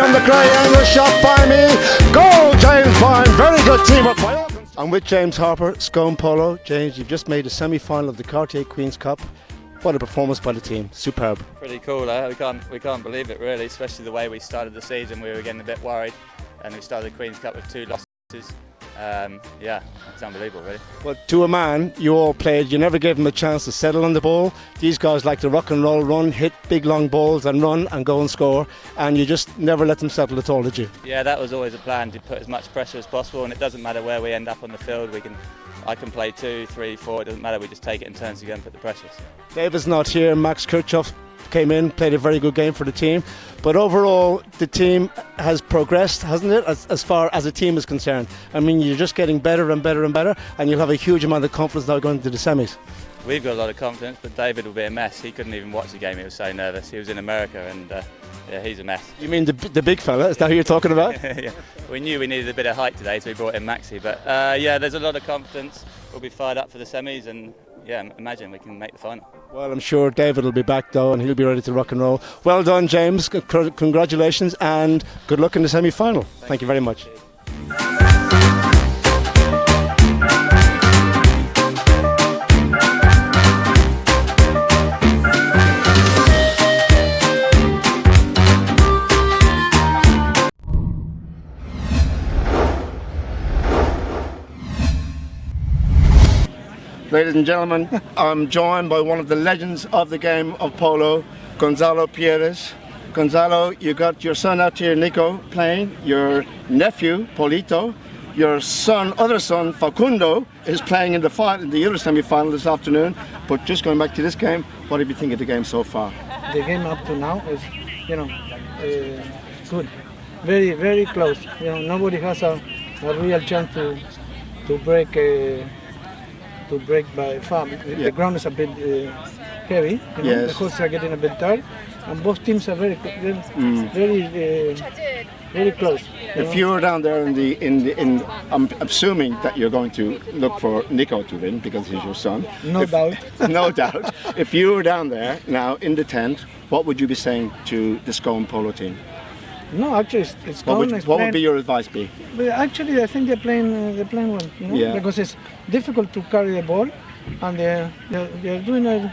from the grey angle, shot by me. Goal, James Byrne. Very good teamwork by all. I'm with James Harper, Scone Polo. James, you've just made a semi-final of the Cartier Queen's Cup. What a performance by the team. Superb. Pretty cool, eh? We can't believe it really, especially the way we started the season. We were getting a bit worried and we started the Queen's Cup with 2 losses. Yeah, it's unbelievable really. But to a man, you all played, you never gave them a chance to settle on the ball. These guys like to rock and roll, run, hit big long balls and run and go and score, and you just never let them settle at all, did you? Yeah, that was always a plan, to put as much pressure as possible, and it doesn't matter where we end up on the field. I can play 2, 3, 4, it doesn't matter, we just take it in turns to go and put the pressures. David's not here, Max Kirchhoff came in, played a very good game for the team, but overall the team has progressed, hasn't it, as far as a team is concerned? I mean, you're just getting better and better and better, and you'll have a huge amount of confidence now going into the semis. We've got a lot of confidence, but David will be a mess. He couldn't even watch the game, he was so nervous. He was in America and yeah, he's a mess. You mean the big fella, is that who you're talking about? Yeah. We knew we needed a bit of height today, so we brought in Maxi, but yeah, there's a lot of confidence. We'll be fired up for the semis, and yeah, imagine we can make the final. Well, I'm sure David will be back though, and he'll be ready to rock and roll. Well done, James. Congratulations, and good luck in the semi-final. Thank you very much. Ladies and gentlemen, I'm joined by one of the legends of the game of polo, Gonzalo Pierres. Gonzalo, you got your son out here, Nico, playing, your nephew, Polito, your son, other son, Facundo, is playing in the other semi-final this afternoon. But just going back to this game, what have you think of the game so far? The game up to now is, good, very, very close. Nobody has a real chance to break by far. The ground is a bit heavy. Yes. The horses are getting a bit tired, and both teams are very close. If you were down there I'm assuming that you're going to look for Nico to win because he's your son. No doubt. No doubt. If you were down there now in the tent, what would you be saying to the Scone Polo team? No, actually, it's what would be your advice be? But actually, I think they're playing well, Yeah. because it's difficult to carry the ball, and they're doing it,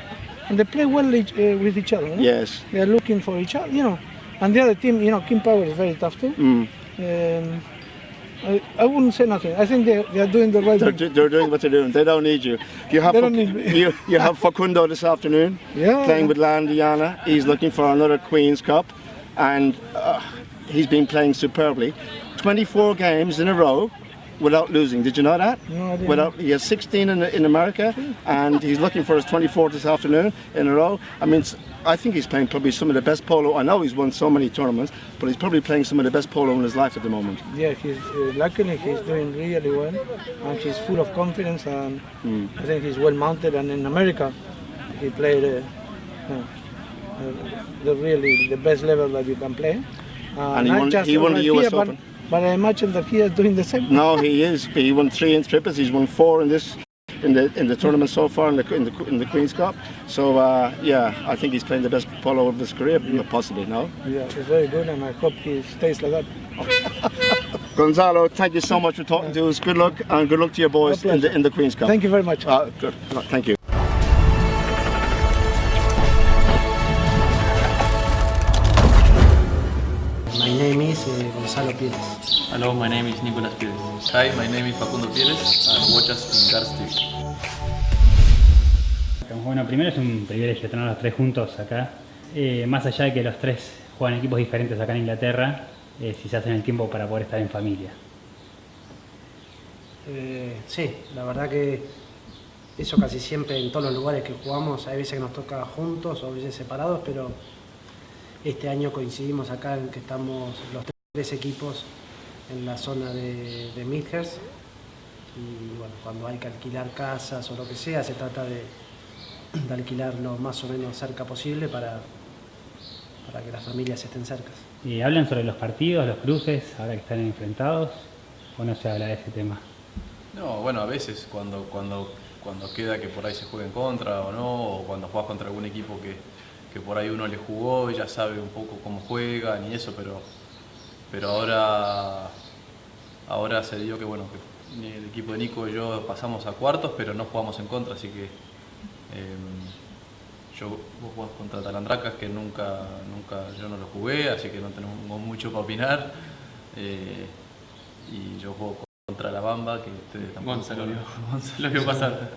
and they play well with each other. Yes. They're looking for each other, and the other team, Kim Power is very tough too. I wouldn't say nothing. I think they're doing the right thing. They're doing what they're doing. They don't need you. You have They don't need me. you have Facundo this afternoon, playing with Landiana. He's looking for another Queen's Cup, and he's been playing superbly. 24 games in a row without losing. Did you know that? No, I didn't. He has 16 in America, and he's looking for his 24th this afternoon in a row. I mean, I think he's playing probably some of the best polo. I know he's won so many tournaments, but he's probably playing some of the best polo in his life at the moment. Yeah, luckily he's doing really well, and he's full of confidence, and I think he's well mounted. And in America, he played the best level that you can play. And he won the US Open. But I imagine that he is doing the same. No, he is. He won 3 in triples. He's won 4 in the tournament so far in the Queen's Cup. So yeah, I think he's playing the best polo of his career, possibly. No. Yeah, he's very good, and I hope he stays like that. Gonzalo, thank you so much for talking to us. Good luck, and good luck to your boys in the Queen's Cup. Thank you very much. Good. Thank you. My name is Gonzalo Pires. Hello, my name is Nicolas Pires. Hi, my name is Facundo Pires and watch us in Cartier. Bueno, primero es un privilegio tener los 3 juntos acá. Más allá de que los 3 juegan en equipos diferentes acá en Inglaterra, si se hacen el tiempo para poder estar en familia. Sí, la verdad que eso casi siempre en todos los lugares que jugamos, hay veces que nos toca juntos o a veces separados, pero este año coincidimos acá en que estamos los 3 equipos en la zona de Midhurst, y bueno, cuando hay que alquilar casas o lo que sea, se trata de alquilar lo más o menos cerca posible para que las familias estén cercas. ¿Y hablan sobre los partidos, los cruces, ahora que están enfrentados, o no se habla de ese tema? No, bueno, a veces cuando queda que por ahí se juegue en contra o no, o cuando juegas contra algún equipo que por ahí uno le jugó y ya sabe un poco cómo juegan y eso, pero pero ahora se dio que bueno, que el equipo de Nico y yo pasamos a cuartos, pero no jugamos en contra, así que vos jugás contra Talandracas, que nunca yo no lo jugué, así que no tenemos mucho para opinar, y yo juego contra la Bamba, que ustedes tampoco lo vio pasar.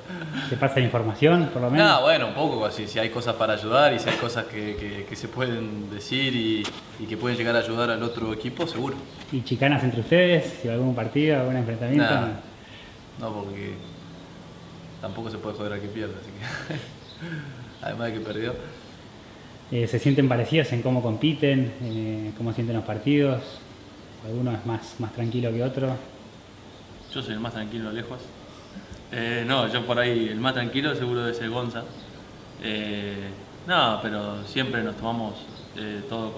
¿Se pasa la información, por lo menos? Nada, bueno, un poco así, si hay cosas para ayudar y si hay cosas que se pueden decir y que pueden llegar a ayudar al otro equipo, seguro. ¿Y chicanas entre ustedes? ¿Si algún partido, algún enfrentamiento? Nah, no, porque tampoco se puede joder a que pierda, así que además de que perdió. ¿Se sienten parecidos en cómo compiten, cómo sienten los partidos? ¿Alguno es más tranquilo que otro? Yo soy el más tranquilo lejos. No, yo por ahí el más tranquilo seguro debe ser Gonza. No, pero siempre nos tomamos todo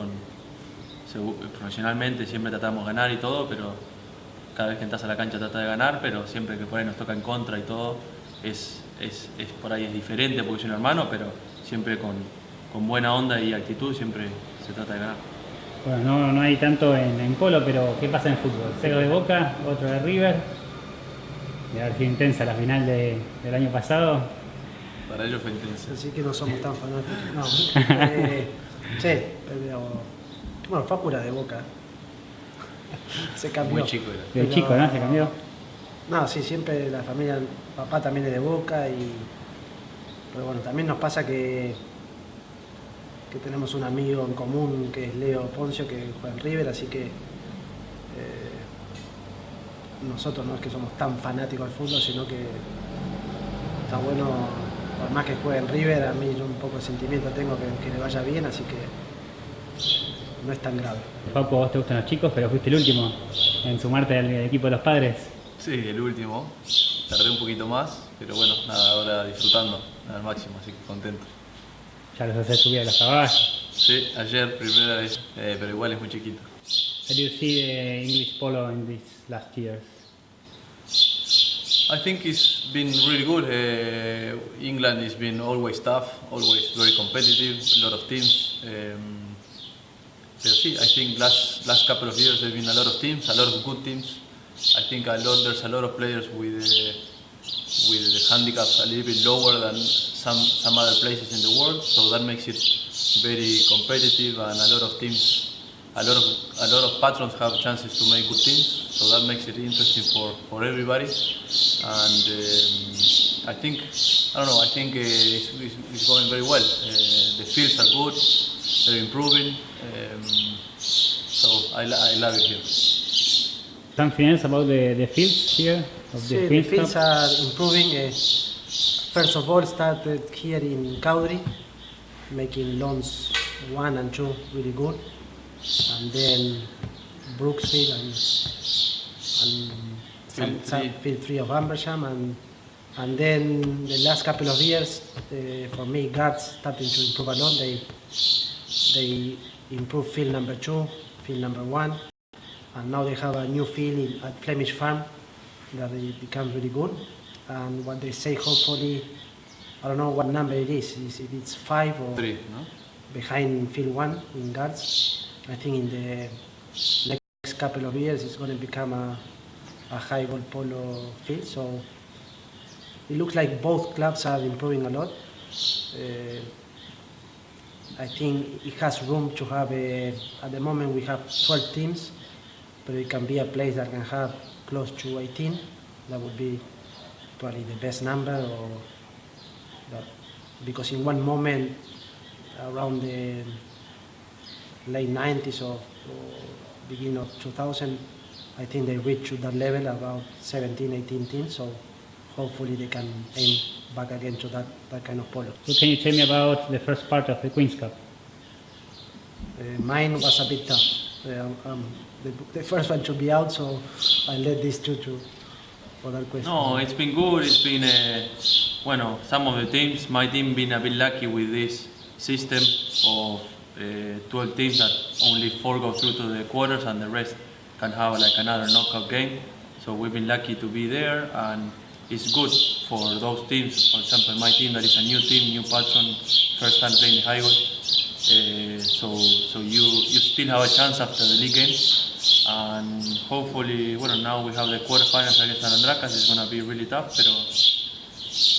profesionalmente, siempre tratamos de ganar y todo, pero cada vez que entras a la cancha trata de ganar, pero siempre que por ahí nos toca en contra y todo, es por ahí es diferente porque soy un hermano, pero siempre con buena onda y actitud siempre se trata de ganar. Bueno, no hay tanto en polo, pero ¿qué pasa en fútbol? 0 de Boca, otro de River. De haber sido intensa la final del año pasado. Para ellos fue intensa. Así que no somos tan fanáticos. No, sí, pero bueno, fue pura de Boca. Se cambió. Muy chico era. De chico, ¿no? Se cambió. No, sí, siempre la familia, papá también es de Boca pero bueno, también nos pasa que tenemos un amigo en común que es Leo Poncio que juega en River, así que nosotros no es que somos tan fanáticos del fútbol, sino que está bueno, por más que juegue en River, a mí yo un poco de sentimiento tengo que le vaya bien, así que no es tan grave. Paco, vos te gustan los chicos, pero fuiste el último en sumarte al equipo de los padres. Sí, el último. Tardé un poquito más, pero bueno, nada, ahora disfrutando al máximo, así que contento. Ya los haces subir a los caballos. Sí, ayer primera vez, pero igual es muy chiquito. How do you see the English polo in these last years? I think it's been really good. England has been always tough, always very competitive, a lot of teams. But see, I think last couple of years there's been a lot of teams, a lot of good teams. I think there's a lot of players with handicaps a little bit lower than some other places in the world, so that makes it very competitive, and a lot of teams, a lot of patrons have chances to make good teams, so that makes it interesting for everybody. And I think it's going very well. The fields are good, they're improving, so I love it here. Something else about the fields here? Sí, the fields are improving. First of all, started here in Caudry, making lawns 1 and 2 really good, and then Brooksfield and field 3 of Ambersham, and then the last couple of years, for me, guards starting to improve a lot. They improved field number 2, field number 1, and now they have a new field at Flemish Farm that it becomes really good. And what they say, hopefully, I don't know what number it is, if it's 5 or 3, no? Behind field 1 in guards. I think in the next couple of years it's going to become a high ball polo field. So it looks like both clubs are improving a lot. I think it has room to have at the moment we have 12 teams, but it can be a place that can have close to 18. That would be probably the best number, because in one moment around the late 90s or beginning of 2000, I think they reached to that level, about 17, 18 teams, so hopefully they can aim back again to that kind of polo. What can you tell me about the first part of the Queen's Cup? Mine was a bit tough. The first one to be out, so I let these two to for that question. No, it's been good. It's been, some of the teams, my team been a bit lucky with this system of 12 teams that only 4 go through to the quarters and the rest can have like another knockout game. So we've been lucky to be there, and it's good for those teams. For example, my team that is a new team, new patron, first time playing the highway. So you still have a chance after the league game. And hopefully, well, now we have the quarterfinals against Arandracas. It's going to be really tough, but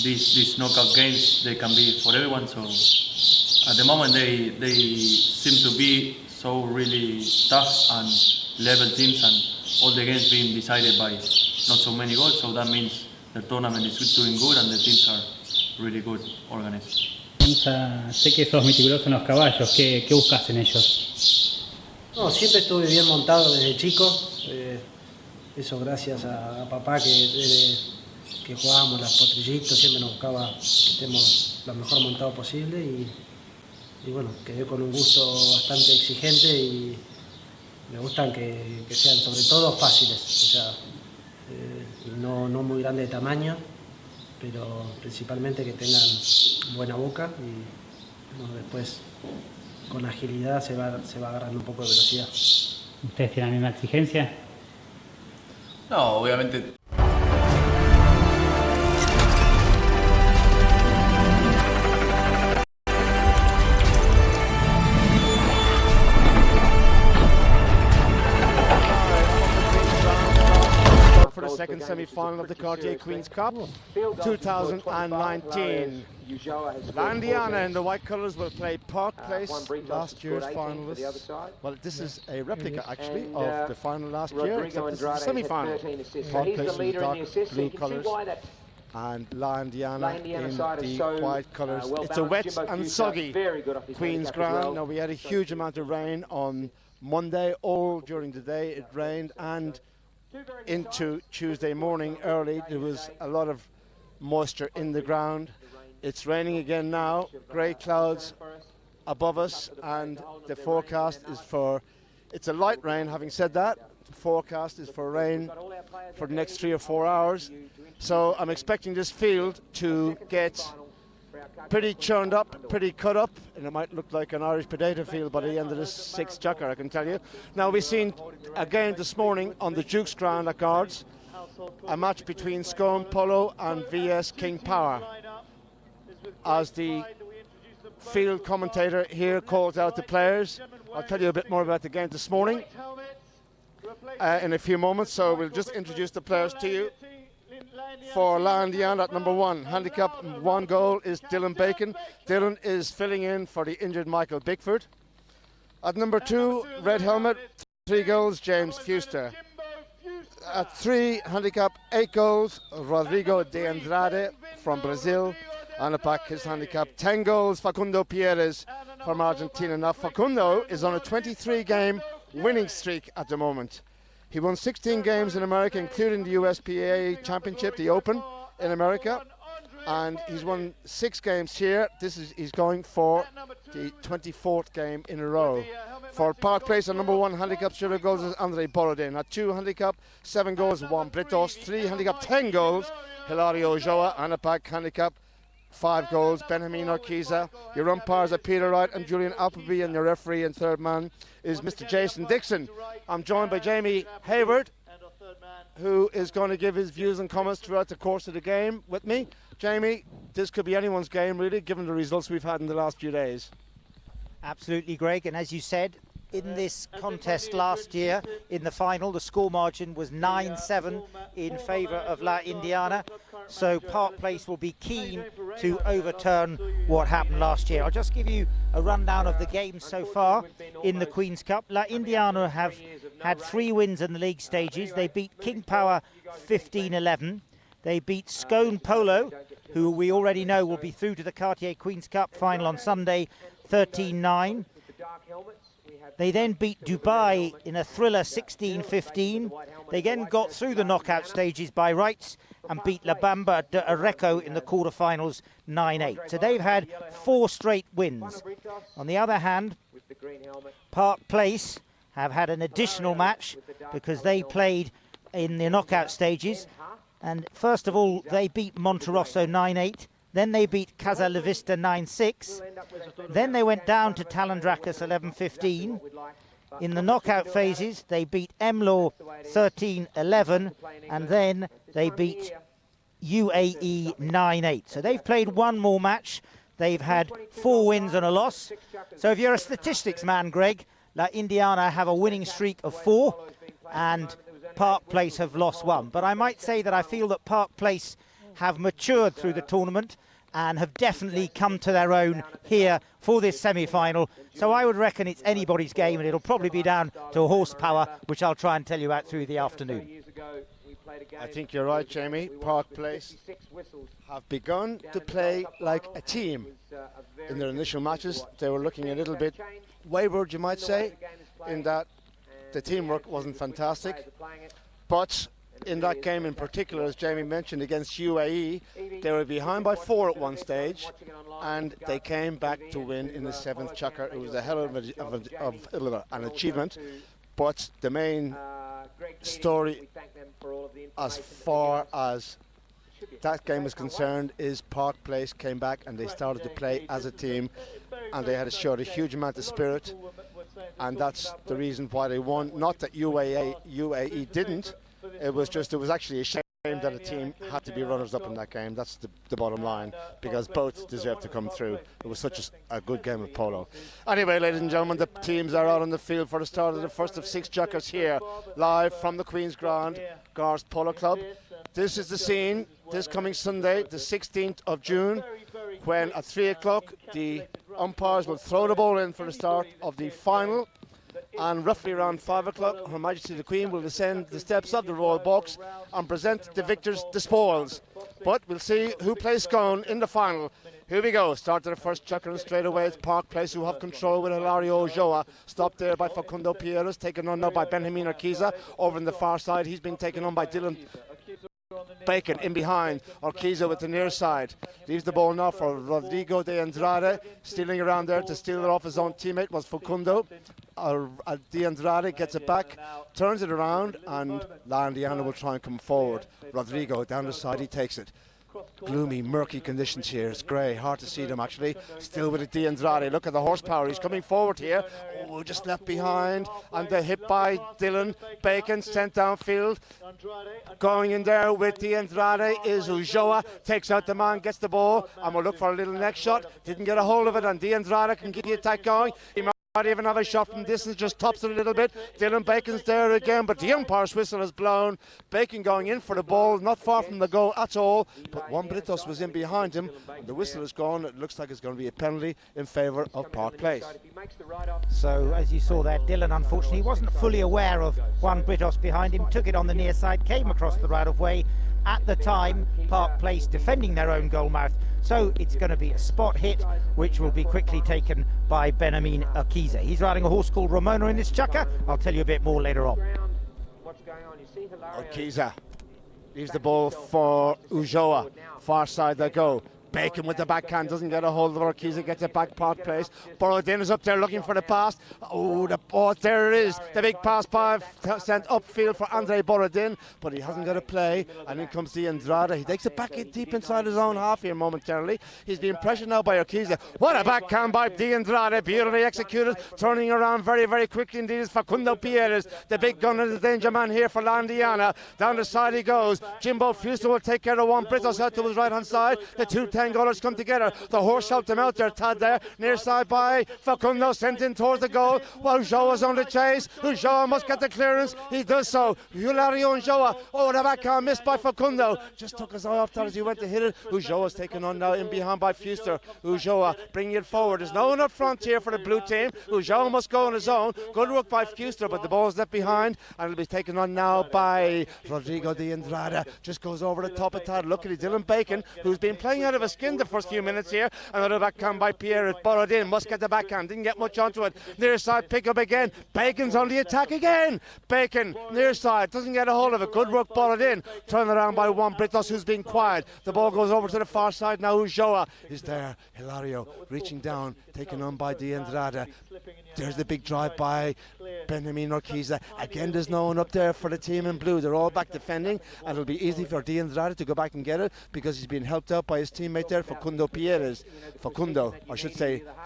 these knockout games, they can be for everyone. So at the moment, they seem to be so really tough and level teams, and all the games being decided by not so many goals. So that means the tournament is doing good and the teams are really good organized. Sé que sos meticuloso en los caballos, ¿qué buscas en ellos? No, siempre estuve bien montado desde chico. Eso gracias a papá que desde que jugábamos las potrillitos siempre nos buscaba que estemos lo mejor montado posible y bueno, quedé con un gusto bastante exigente y me gustan que sean sobre todo fáciles, o sea, no muy grandes de tamaño, pero principalmente que tengan buena boca y bueno, después con agilidad se va agarrando un poco de velocidad. ¿Ustedes tienen la misma exigencia? No, obviamente. For the second semi-final of the Cartier Queen's Cup 2019. La Indiana in the white colours will play Park Place, last year's finalists. Well, this is a replica actually of the final last year, except this is the semi-final. Park Place in the dark blue colours and La Indiana in the white colours. It's a wet and soggy Queen's ground. Now, we had a huge amount of rain on Monday. All during the day it rained, and into Tuesday morning early there was a lot of moisture in the ground. It's raining again now, grey clouds above us, and the forecast is for, it's a light rain. Having said that, the forecast is for rain for the next 3 or 4 hours. So I'm expecting this field to get pretty churned up, pretty cut up, and it might look like an Irish potato field by the end of this 6th chukker, I can tell you. Now, we've seen again this morning on the Duke's ground at Guards a match between Scone Polo and VS King Power. As the field commentator here calls out the players, I'll tell you a bit more about the game this morning in a few moments, so we'll just introduce the players to you. For La Indiana at number 1, handicap 1 goal is Dylan Bacon. Dylan is filling in for the injured Michael Bickford. At number 2, red helmet, 3 goals, James Fuster. At 3, handicap 8 goals, Rodrigo de Andrade from Brazil. And at back, his handicap 10 goals, Facundo Pierres from Argentina. Now, Facundo is on a 23-game winning streak at the moment. He won 16 games in America, including the USPA Championship, the Open in America, and he's won 6 games here. He's going for the 24th game in a row. For Park Place, at number 1 handicap 0 goals is Andre Borodin. At 2 handicap 7 goals, Juan Britos. 3 handicap 10 goals, Hilario Joa. And at back handicap 5 goals, Benjamin Urquiza. Your umpires are Peter Wright and Julian Appleby, and your referee and third man is Mr. Jason Dixon. I'm joined by Jamie Hayward, who is going to give his views and comments throughout the course of the game with me. Jamie, this could be anyone's game really, given the results we've had in the last few days. Absolutely, Greg, and as you said, in this contest last year, in the final, the score margin was 9-7 in favour of La Indiana. So Park Place will be keen to overturn what happened last year. I'll just give you a rundown of the games so far in the Queen's Cup. La Indiana have had 3 wins in the league stages. They beat King Power 15-11. They beat Scone Polo, who we already know will be through to the Cartier Queen's Cup final on Sunday, 13-9. They then beat Dubai in a thriller 16-15. They again got through the knockout stages by rights and beat La Bamba de Areco in the quarterfinals 9-8. So they've had 4 straight wins. On the other hand, Park Place have had an additional match because they played in the knockout stages. And first of all, they beat Monterosso 9-8. Then they beat Casa La Vista 9-6. Then they went down to Talandrakas 11-15. In the knockout phases, they beat Emlaw 13-11. And then they beat UAE 9-8. So they've played 1 more match. They've had 4 wins and a loss. So if you're a statistics man, Greg, La Indiana have a winning streak of 4 and Park Place have lost 1. But I might say that I feel that Park Place have matured through the tournament and have definitely come to their own here for this semi-final. So I would reckon it's anybody's game, and it'll probably be down to horsepower, which I'll try and tell you about through the afternoon. I think you're right, Jamie. Park Place have begun to play like a team. In their initial matches, they were looking a little bit wayward, you might say, in that the teamwork wasn't fantastic. But in that game in particular, as Jamie mentioned, against UAE, they were behind by 4 at one stage, and they came back to win in the 7th chukker. It was a hell of an achievement. But the main story, as far as that game is concerned, is Park Place came back and they started to play as a team, and they had showed a huge amount of spirit, and that's the reason why they won. Not that UAE didn't. It was actually a shame that a team had to be runners-up in that game. That's the bottom line, because both deserved to come through. It was such a good game of polo. Anyway, ladies and gentlemen, the teams are out on the field for the start of the first of 6 chukkers here, live from the Queen's Ground, Garth Polo Club. This is the scene this coming Sunday, the 16th of June, when at 3 o'clock the umpires will throw the ball in for the start of the final. And roughly around 5 o'clock, Her Majesty the Queen will descend the steps of the royal box and present the victors the spoils. But we'll see who plays scone in the final. Here we go. Start to the first chukker, and straight away it's Park Place who have control with Hilario Ojoa. Stopped there by Facundo Pierres, taken on now by Benjamin Urquiza. Over on the far side, he's been taken on by Dylan Bacon in behind. Urquiza with the near side. Leaves the ball now for Rodrigo de Andrade. Stealing around there to steal it off his own teammate was Facundo. De Andrade gets it back, turns it around, and La Indiana will try and come forward. Rodrigo down the side, he takes it. Gloomy, murky conditions here. It's grey, hard to see them actually. Still with it, De Andrade. Look at the horsepower. He's coming forward here. Oh, just left behind. And the hit by Dylan Bacon, sent downfield. Going in there with De Andrade is Ulloa. Takes out the man, gets the ball, and we'll look for a little next shot. Didn't get a hold of it, and De Andrade can get the attack going. He might even have a shot from distance, just tops it a little bit. Dylan Bacon's there again, but the umpire's whistle has blown. Bacon going in for the ball, not far from the goal at all, but Juan Britos was in behind him, and the whistle is gone. It looks like it's going to be a penalty in favour of Park Place. So as you saw there, Dylan unfortunately wasn't fully aware of Juan Britos behind him, took it on the near side, came across the right of way. At the time, Park Place defending their own goal mouth, so it's going to be a spot hit, which will be quickly taken by Benjamin Urquiza. He's riding a horse called Ramona in this chukker. I'll tell you a bit more later on. Urquiza leaves the ball for Ulloa. Far side they go. Bacon with the backhand, doesn't get a hold of Urquiza, gets it back Park Place. Borodin is up there looking for the pass. Oh, there it is. The big pass by sent upfield for Andre Borodin, but he hasn't got a play. And in comes De Andrade. He takes it back in deep inside his own half here momentarily. He's being pressured now by Urquiza. What a backhand by De Andrade, beautifully executed. Turning around very, very quickly indeed is Facundo Pierres, the big gunner, the danger man here for La Indiana. Down the side he goes. Jimbo Fuster will take care of Juan Britos out to his right hand side. The two 10-goalers come together. The horse helped him out there, Tad there. Near side by Facundo, sent in towards the goal. Well, Ulloa's on the chase. Ulloa must get the clearance. He does so. Hilario Ulloa. Oh, the backhand missed by Facundo. Just took his eye off that as he went to hit it. Ulloa's taken on now in behind by Fuster. Ulloa bringing it forward. There's no one up front here for the blue team. Ulloa must go on his own. Good work by Fuster, but the ball's left behind, and it'll be taken on now by Rodrigo de Andrade. Just goes over the top of Tad. Look at Dylan Bacon, who's been playing out of his skin the first few minutes here. Another backhand by Pierre. Borodin must get the backhand. Didn't get much onto it. Near side pick up again. Bacon's on the attack again. Bacon near side doesn't get a hold of it. Good work, Borodin. Turned around by Juan Britos, who's been quiet. The ball goes over to the far side now. Ulloa is there. Hilario reaching down, taken on by De Andrade. There's the big drive by Benjamin Urquiza. Again, there's no one up there for the team in blue. They're all back defending, and it'll be easy for De Andrade to go back and get it because he's been helped out by his teammate there, Facundo Pierres.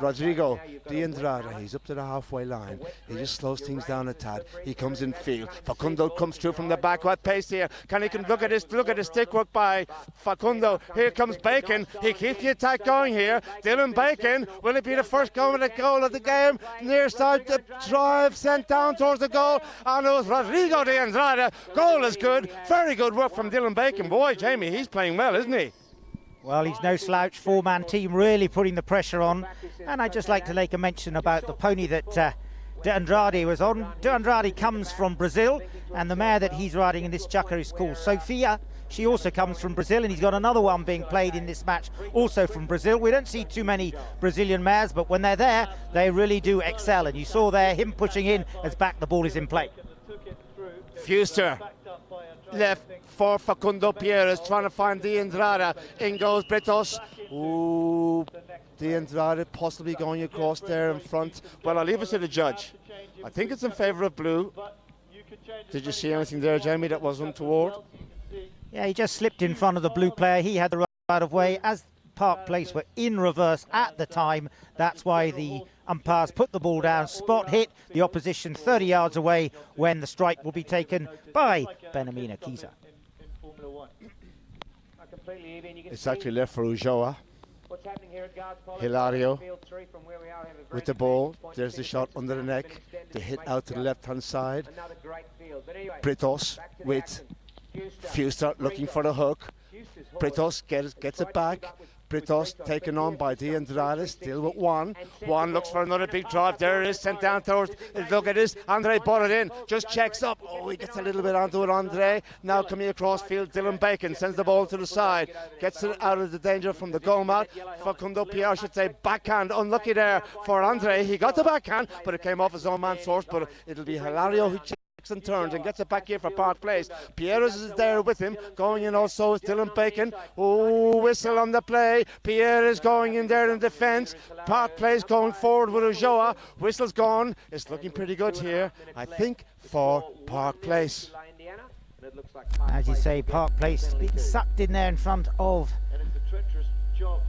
Rodrigo De Andrade. He's up to the halfway line. He just slows things down a tad. He comes in field. Facundo comes through from the back. What pace here? Look at his stick work by Facundo. Here comes Bacon. He keeps the attack going here. Dylan Bacon, will it be the first goal of the game? time. Near side drive sent down towards the goal. And it was Rodrigo de Andrade. Goal is good. Very good work from Dylan Bacon. Boy, Jamie, he's playing well, isn't he? Well, he's no slouch. Four-man team really putting the pressure on. And I'd just like to make a mention about the pony that De Andrade was on. De Andrade comes from Brazil, and the mare that he's riding in this chukker is called Sofia. She also comes from Brazil, and he's got another one being played in this match, also from Brazil. We don't see too many Brazilian mares, but when they're there, they really do excel. And you saw there him pushing in as back the ball is in play. Fuster left for Facundo Pierres, trying to find De Andrade. In goes Britos. Ooh, De Andrade possibly going across there in front. Well, I'll leave it to the judge. I think it's in favour of blue. Did you see anything there, Jamie, that was untoward? Yeah, he just slipped in front of the blue player. He had the right of way. As Park Place were in reverse at the time, that's why the umpires put the ball down. Spot hit the opposition 30 yards away when the strike will be taken by Benjamin Kiza. It's actually left for Ulloa. Hilario with the ball. There's the shot under the neck. The hit out to the left-hand side. Britos with Fuster looking for the hook. Britos gets it back. Britos taken on by De Andrade, still with one. One looks for another big drive. There it is, sent down towards. Look at this. Andre bought it in, just checks up. Oh, he gets a little bit onto it, Andre. Now coming across field, Dylan Bacon sends the ball to the side. Gets it out of the danger from the goal mat. Facundo Pierre should say backhand. Unlucky there for Andre. He got the backhand, but it came off his own man's source. But it'll be Hilario who and turns and gets it back here for Park Place. Pierres is there with him. Going in also is Dylan Bacon. Oh, whistle on the play. Pierre is going in there in defence. Park Place going forward with Ulloa. Whistle's gone. It's looking pretty good here, I think, for Park Place. As you say, Park Place being sucked in there in front of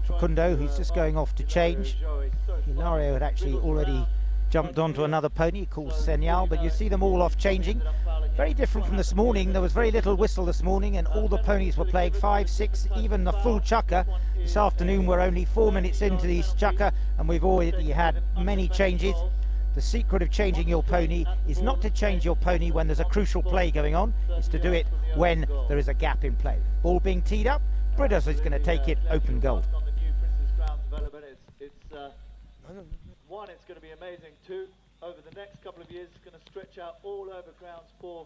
Facundo, who's just going off to change. Hilario had actually already jumped onto another pony called Senyal, but you see them all off changing. Very different from this morning. There was very little whistle this morning, and all the ponies were playing 5, 6, even the full chukker. This afternoon we're only 4 minutes into these chukker, and we've already had many changes. The secret of changing your pony is not to change your pony when there's a crucial play going on. It's to do it when there is a gap in play. Ball being teed up. Britos is going to take it open goal. One, it's going to be amazing. Two, over the next couple of years, it's going to stretch out all over grounds 4,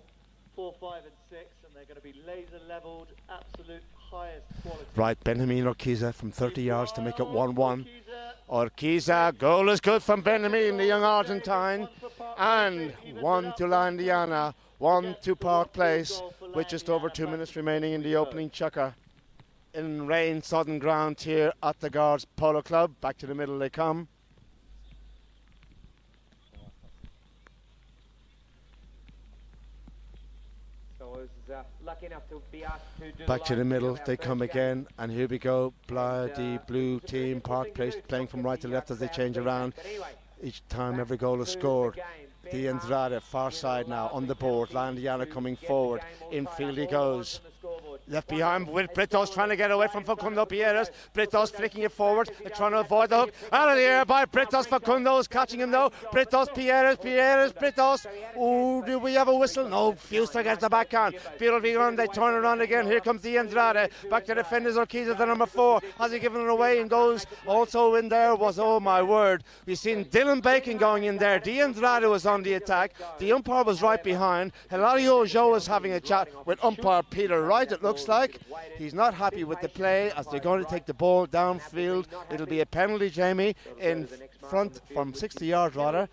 5 and 6, and they're going to be laser levelled, absolute highest quality. Right, Benjamin Urquiza from 30 yards to make it 1-1. Urquiza, goal is good from Benjamin, the young Argentine. And 1 to La Indiana, 1 to Park Place, with just over 2 minutes remaining in the opening chukker. In rain, sodden ground here at the Guards Polo Club. Back to the middle they come. Back to the middle they come again, and here we go. Bloody blue team, Park Place playing from right to left as they change around. Each time every goal is scored. De Andrade, far side now on the board. La Indiana coming forward. Infield he goes. Left behind with Britos trying to get away from Facundo Pierres. Britos flicking it forward. They're trying to avoid the hook. Out of the air by Britos. Facundo is catching him though. Britos, Pierres, Britos. Oh, do we have a whistle? No. Fuster gets the backhand. Pirulvigon, they turn around again. Here comes De Andrade. Back to defenders. Urquiza, the number 4. Has he given it away and goes also in there? Was, oh my word. We've seen Dylan Bacon going in there. De Andrade was on the attack. The umpire was right behind. Hilario Joe was having a chat with umpire Peter Wright, it looks like. He's not happy with the play as they're going to take the ball downfield. It'll be a penalty, Jamie, in front from 60 yards rather,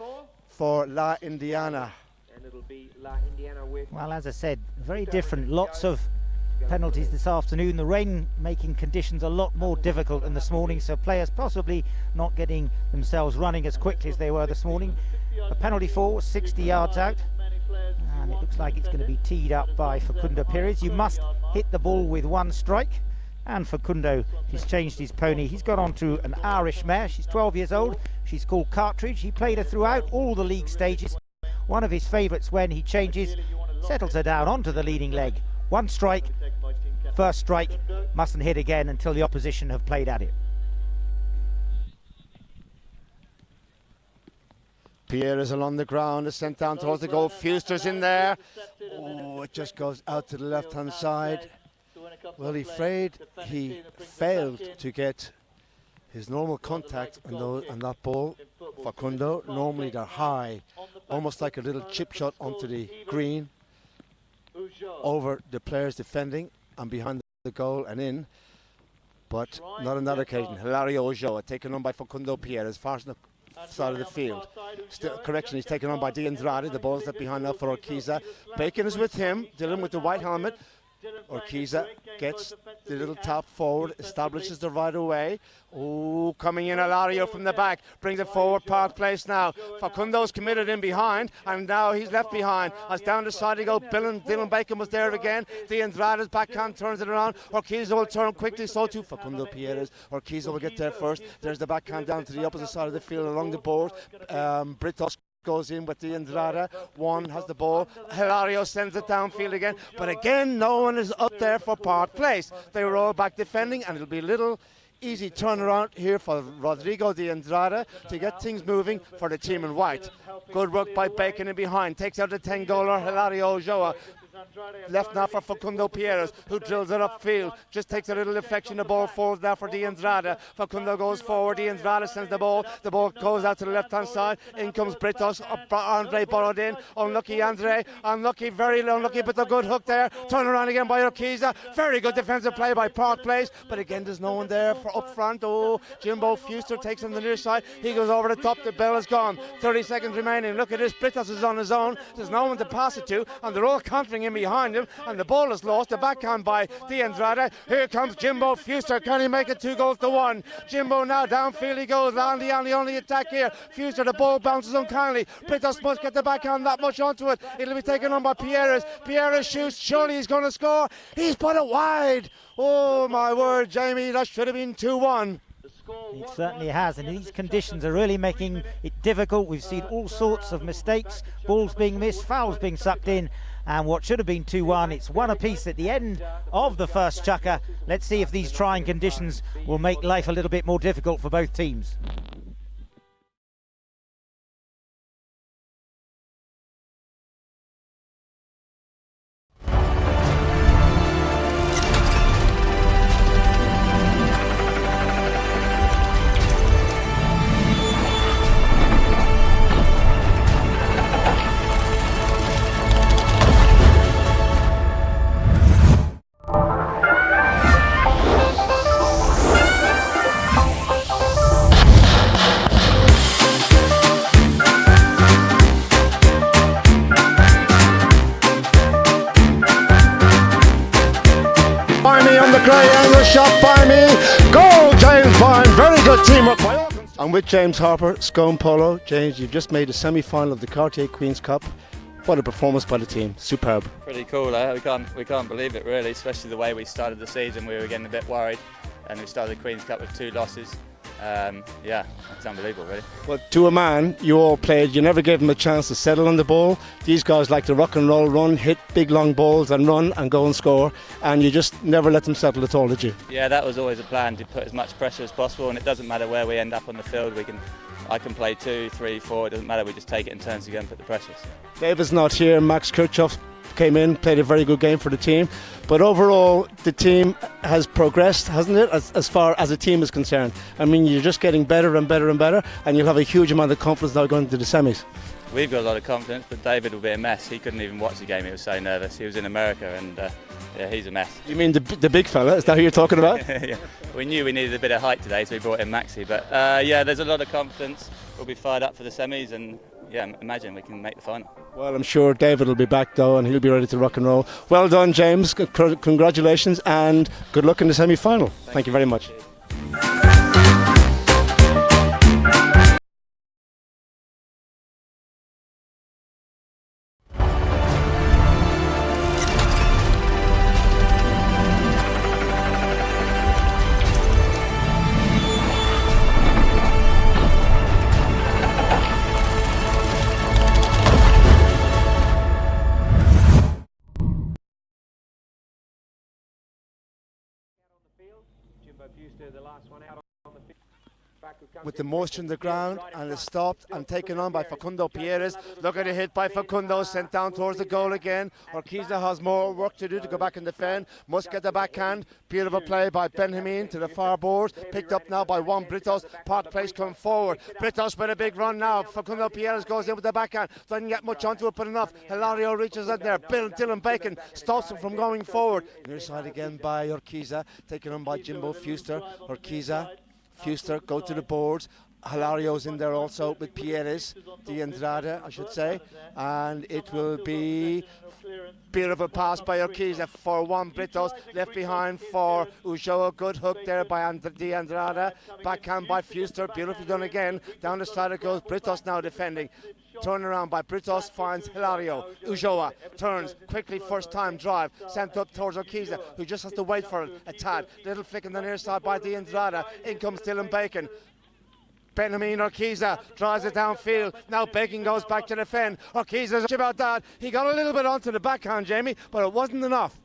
for La Indiana. Well, as I said, very different. Lots of penalties this afternoon. The rain making conditions a lot more difficult than this morning, so players possibly not getting themselves running as quickly as they were this morning. A penalty for 60 yards out, and it looks like it's going to be teed up by Facundo Pierres. You must hit the ball with 1 strike, and Facundo, he's changed his pony. He's got onto an Irish mare. She's 12 years old. She's called Cartridge. He played her throughout all the league stages. One of his favourites when he changes, settles her down onto the leading leg. 1 strike, first strike, mustn't hit again until the opposition have played at it. Pierre is along the ground, is sent down towards the goal. Fuster's in there. Oh, it just goes out to the left-hand side. Well, he failed to get his normal contact on that ball. Facundo, normally they're high, almost like a little chip shot onto the green, over the players defending and behind the goal and in. But not on that occasion. Hilario Ulloa taken on by Facundo Pierre as far as the side of the field. Correction, he's taken on by Di Andrade. The ball's left behind now for Urquiza. Bacon is with him. Dylan with the white helmet. Urquiza gets the little tap forward, establishes the right away. Oh, coming in Hilario from the back, brings it forward, Park Place now. Facundo's committed in behind, and now he's left behind. As down the side he goes, Dylan Bacon was there again. Di Andrade's backhand turns it around. Urquiza will turn quickly, so too Facundo Pierres. Urquiza will get there first. There's the backhand down to the opposite side of the field along the board. Britos goes in with Di Andrade. One has the ball. Hilario sends it downfield again. But again, no one is up there for Park Place. They were all back defending, and it'll be a little easy turnaround here for Rodrigo Di Andrade to get things moving for the team in white. Good work by Bacon in behind. Takes out the 10-goaler, Hilario Ulloa. Left now for Facundo Pierres, who drills it upfield. Just takes a little deflection. The ball falls now for Di Andrade. Facundo goes forward. Di Andrade sends the ball. The ball goes out to the left-hand side. In comes Britos. Andre borrowed in. Unlucky Andre. Unlucky, very unlucky, but a good hook there. Turn around again by Urquiza. Very good defensive play by Park Place. But again, there's no one there for up front. Oh, Jimbo Fuster takes on the near side. He goes over the top. The bell is gone. 30 seconds remaining. Look at this. Britos is on his own. There's no one to pass it to. And they're all countering in behind him, and the ball is lost. The backhand by Di Andrade. Here comes Jimbo Fuster. Can he make it 2-1? Jimbo now downfield he goes. Landy on the only attack here. Fuster, the ball bounces unkindly. Britos must get the backhand that much onto it. It'll be taken on by Pierres. Pierres shoots. Surely he's going to score. He's put it wide. Oh my word, Jamie, that should have been 2-1. It certainly has, and these conditions are really making it difficult. We've seen all sorts of mistakes, balls being missed, fouls being sucked in, and what should have been 2-1, it's one apiece at the end of the first chukker. Let's see if these trying conditions will make life a little bit more difficult for both teams. Great angle shot by me. Goal, James Byrne. Very good teamwork by all. I'm with James Harper, Scone Polo. James, you've just made a semi-final of the Cartier Queen's Cup. What a performance by the team. Superb. Pretty cool, eh? We can't believe it really, especially the way we started the season. We were getting a bit worried, and we started the Queen's Cup with 2 losses. Yeah, it's unbelievable really. Well, to a man, you all played, you never gave them a chance to settle on the ball. These guys like to rock and roll, run, hit big long balls and run and go and score, and you just never let them settle at all, did you? Yeah, that was always a plan, to put as much pressure as possible, and it doesn't matter where we end up on the field. I can play 2, 3, 4, it doesn't matter, we just take it in turns again and put the pressure. David's not here. Max Kirchhoff came in, played a very good game for the team, but overall the team has progressed, hasn't it, as far as a team is concerned? I mean, you're just getting better and better and better, and you'll have a huge amount of confidence now going into the semis. We've got a lot of confidence, but David will be a mess. He couldn't even watch the game, he was so nervous. He was in America, and yeah, he's a mess. You mean the big fella, is that who you're talking about? Yeah. We knew we needed a bit of height today, so we brought in Maxi, but yeah, there's a lot of confidence. We'll be fired up for the semis, and yeah, imagine we can make the final. Well, I'm sure David will be back though, and he'll be ready to rock and roll. Well done, James. Congratulations, and good luck in the semi-final. Thank you very much. Jimbo Fuster, the last one out on the field. with the moisture in the ground, and is stopped and taken on by Facundo Pierres. Look at a hit by Facundo, sent down towards the goal again. Urquiza has more work to do to go back and defend. Must get the backhand. Beautiful play by Benjamin to the far board. Picked up now by Juan Britos. Park Place come forward. Britos with a big run now. Facundo Pierres goes in with the backhand. Doesn't get much onto it, but enough. Hilario reaches in there. Dylan Bacon stops him from going forward. Near side again by Urquiza. Taken on by Jimbo Fuster. Urquiza. Fuster go to the boards. Hilario's in there also with Pierres, de Andrade, I should say, and it will be beautiful pass by Urquiza for Juan Britos, left behind for Ulloa. Good hook there by de Andrade, backhand by Fuster, beautifully done again. Down the side it goes. Britos now defending. Turn around by Britos, finds Hilario. Ulloa turns quickly, first time drive, sent up towards Urquiza, who just has to wait for it a tad. Little flick on the near side by de Andrade. In comes Dylan Bacon. Benjamin Urquiza drives it downfield. Now Bacon goes back to defend. Urquiza's about that. He got a little bit onto the backhand, Jamie, but it wasn't enough.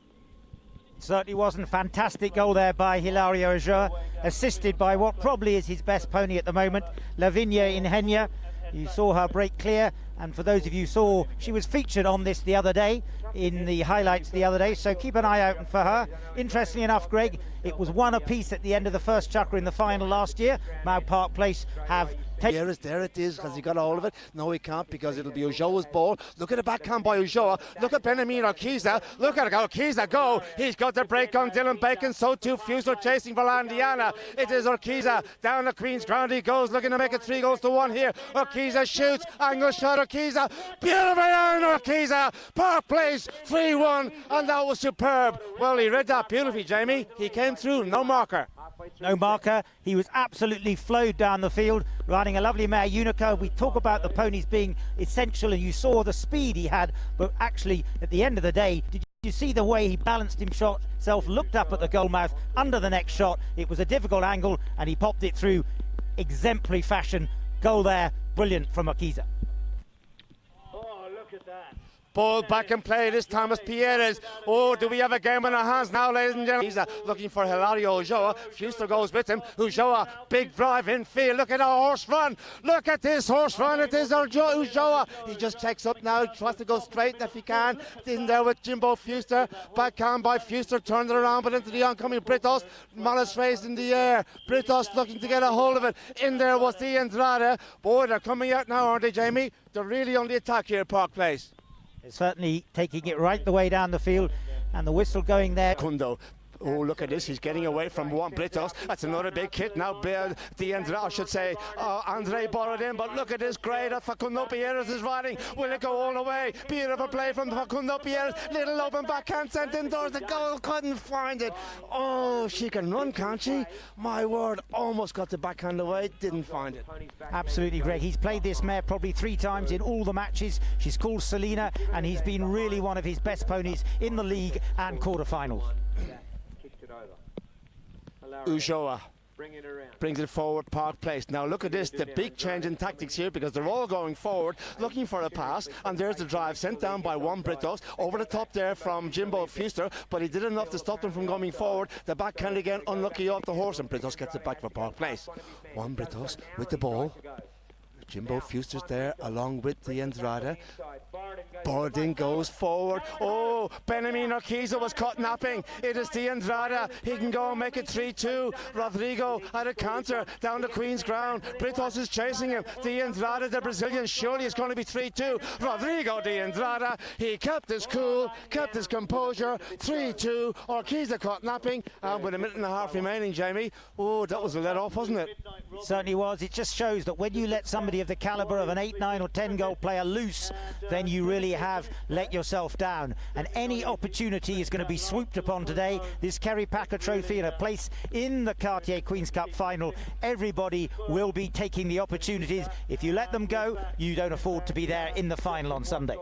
Certainly wasn't. Fantastic goal there by Hilario Ulloa, assisted by what probably is his best pony at the moment, Lavinia Inhenya. You saw her break clear, and for those of you who saw, she was featured on this the other day, in the highlights the other day, so keep an eye out for her. Interestingly enough, Greg, it was one apiece at the end of the first chukker in the final last year. Now Park Place have taken... There it is. Has he got a hold of it? No, he can't, because it'll be Ulloa's ball. Look at the backhand by Ulloa. Look at Benjamin Urquiza. Look at Urquiza go. He's got the break on Dylan Bacon. So too Fuster chasing for Landiana. It is Urquiza down the Queen's ground. He goes, looking to make it 3-1 here. Urquiza shoots. Angle shot. Urquiza. Beautiful down Urquiza. Park Place 3-1, and that was superb. Well, he read that beautifully, Jamie. He came through. No marker. No marker. He was absolutely flowed down the field, riding a lovely mare, Unico. We talk about the ponies being essential, and you saw the speed he had, but actually, at the end of the day, did you see the way he balanced himself, looked up at the goal mouth, under the next shot? It was a difficult angle, and he popped it through exemplary fashion. Goal there, brilliant from Urquiza. Oh, look at that. Ball back in play, this time is Pierres. Oh, do we have a game in our hands now, ladies and gentlemen? He's looking for Hilario Ulloa. Fuster goes with him. Ulloa, big drive in field. Look at our horse run. Look at this horse run. It is Ulloa. He just checks up now, tries to go straight if he can. In there with Jimbo Fuster. Backhand by Fuster, turns it around, but into the oncoming Britos. Malus raised in the air. Britos looking to get a hold of it. In there was de Andrade. Boy, they're coming out now, aren't they, Jamie? They're really on the attack here at Park Place. Certainly taking it right the way down the field, and the whistle going there. Kundo. Oh, look at this. He's getting away from Juan Britos. That's another big hit now. De Andrade, I should say. Andre borrowed in, but look at this grade that Facundo Pierres is riding. Will it go all the way? Beautiful play from Facundo Pierres. Little open backhand sent indoors. The goal, couldn't find it. Oh, she can run, can't she? My word, almost got the backhand away. Didn't find it. Absolutely, Greg. He's played this mare probably 3 times in all the matches. She's called Selena, and he's been really one of his best ponies in the league and quarterfinals. Ulloa brings it forward, Park Place. Now look at this, the big change in tactics here, because they're all going forward looking for a pass, and there's the drive sent down by Juan Britos over the top there from Jimbo Fuster, but he did enough to stop them from going forward. The backhand again, unlucky off the horse, and Britos gets it back for Park Place. Juan Britos with the ball. Jimbo Fuster's there along with de Andrade. Bardin goes forward. Oh, Benjamin Urquiza was caught napping. It is de Andrade. He can go and make it 3-2. Rodrigo at a counter down the Queen's ground. Britos is chasing him. De Andrade, the Brazilian, surely it's going to be 3-2. Rodrigo de Andrade. He kept his cool, kept his composure. 3-2. Urquiza caught napping. And with 1.5 minutes remaining, Jamie. Oh, that was a let off, wasn't it? It certainly was. It just shows that when you let somebody of the calibre of an 8, 9 or 10 goal player loose, then you really have let yourself down, and any opportunity is going to be swooped upon today. This Kerry Packer Trophy and a place in the Cartier Queen's Cup final, everybody will be taking the opportunities. If you let them go, you don't afford to be there in the final on Sunday.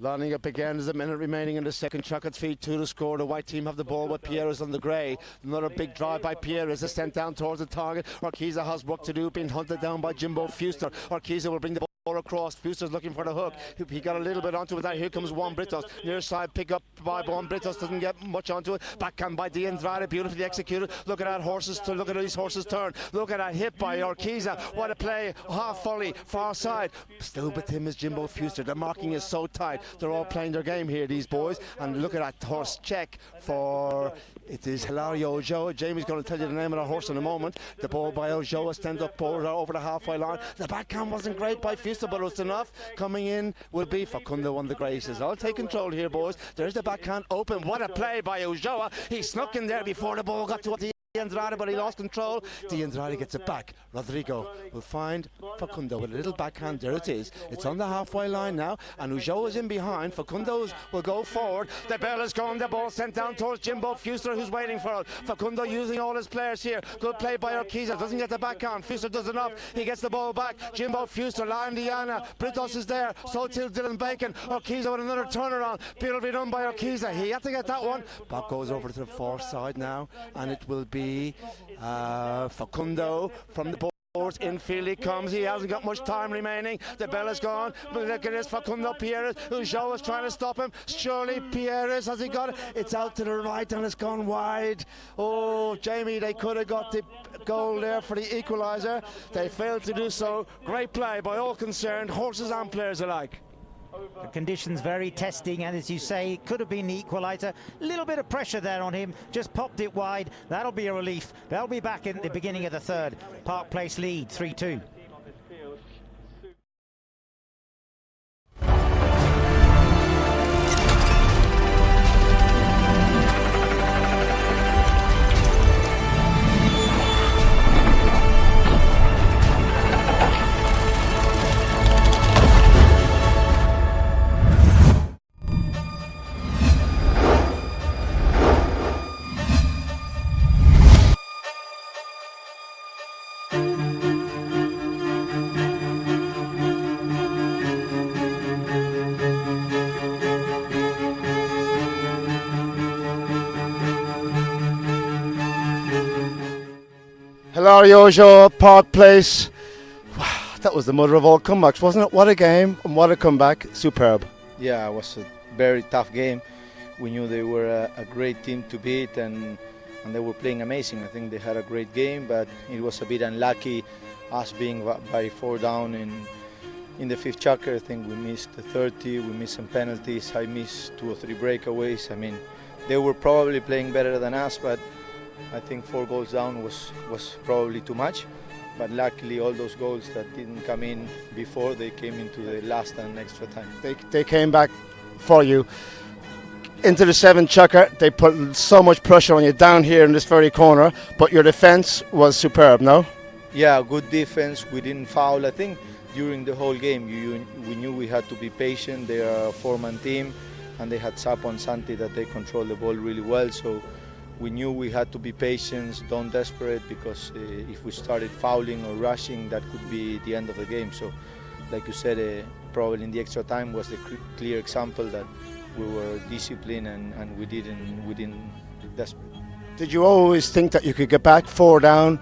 Lining up again, there's a minute remaining in the second chukker. 3-2 to score. The white team have the ball with Pierres on the grey. Another big drive by Pierres is sent down towards the target. Urquiza has work to do, being hunted down by Jimbo Fuster. Urquiza will bring the ball across. Fuster's looking for the hook. He got a little bit onto it. Here comes Juan Britos. Near side pick up by Juan Britos. Doesn't get much onto it. Backhand by D'Andrade. Beautifully executed. Look at that look at these horses turn. Look at that hit by Urquiza. What a play. Half volley. Far side. Still with him is Jimbo Fuster. The marking is so tight. They're all playing their game here, these boys. And look at that horse check for... It is Hilario Ochoa. Jamie's going to tell you the name of the horse in a moment. The ball by Ochoa stands up over the halfway line. The backhand wasn't great by Fuster, but it was enough. Coming in will be Facundo on the graces. I'll take control here, boys. There's the backhand open. What a play by Ochoa. He snuck in there before the ball got to D'Andrade, but he lost control. D'Andrade gets it back. Rodrigo will find Facundo with a little backhand. There it is. It's on the halfway line now, and Ujo is in behind. Facundo will go forward. The bell is gone. The ball sent down towards Jimbo Fuster, who's waiting for it. Facundo using all his players here. Good play by Urquiza. Doesn't get the backhand. Fuster does enough. He gets the ball back. Jimbo Fuster, La Indiana. Britos is there. So too Dylan Bacon. Urquiza with another turnaround. Beautifully done by Urquiza. He had to get that one. Bob goes over to the far side now, and it will be Facundo from the boards. Infield he comes. He hasn't got much time remaining. The bell is gone. But look at this, Facundo Pierres. Ujo is trying to stop him. Surely Pierres, has he got it? It's out to the right and it's gone wide. Oh, Jamie, they could have got the goal there for the equaliser. They failed to do so. Great play by all concerned, horses and players alike. The conditions very testing, and as you say, it could have been the equaliser. A little bit of pressure there on him, just popped it wide. That'll be a relief. They'll be back in the beginning of the third. Park Place lead 3-2. Hilario Ochoa, Park Place. Wow, that was the mother of all comebacks, wasn't it? What a game and what a comeback. Superb. Yeah, it was a very tough game. We knew they were a great team to beat, and they were playing amazing. I think they had a great game, but it was a bit unlucky, us being by 4 down in the fifth chukker. I think we missed the 30, we missed some penalties. I missed 2 or 3 breakaways. I mean, they were probably playing better than us, but I think 4 goals down was probably too much. But luckily all those goals that didn't come in before, they came into the last and extra time. They came back for you. Into the 7th chukker, they put so much pressure on you down here in this very corner, but your defence was superb, no? Yeah, good defense. We didn't foul. I think during the whole game we knew we had to be patient. They are a 4-man team, and they had Sapo and Santi that they control the ball really well. So we knew we had to be patient, don't desperate, because if we started fouling or rushing, that could be the end of the game. So, like you said, probably in the extra time was the clear example that we were disciplined and we didn't desperate. Did you always think that you could get back 4 down,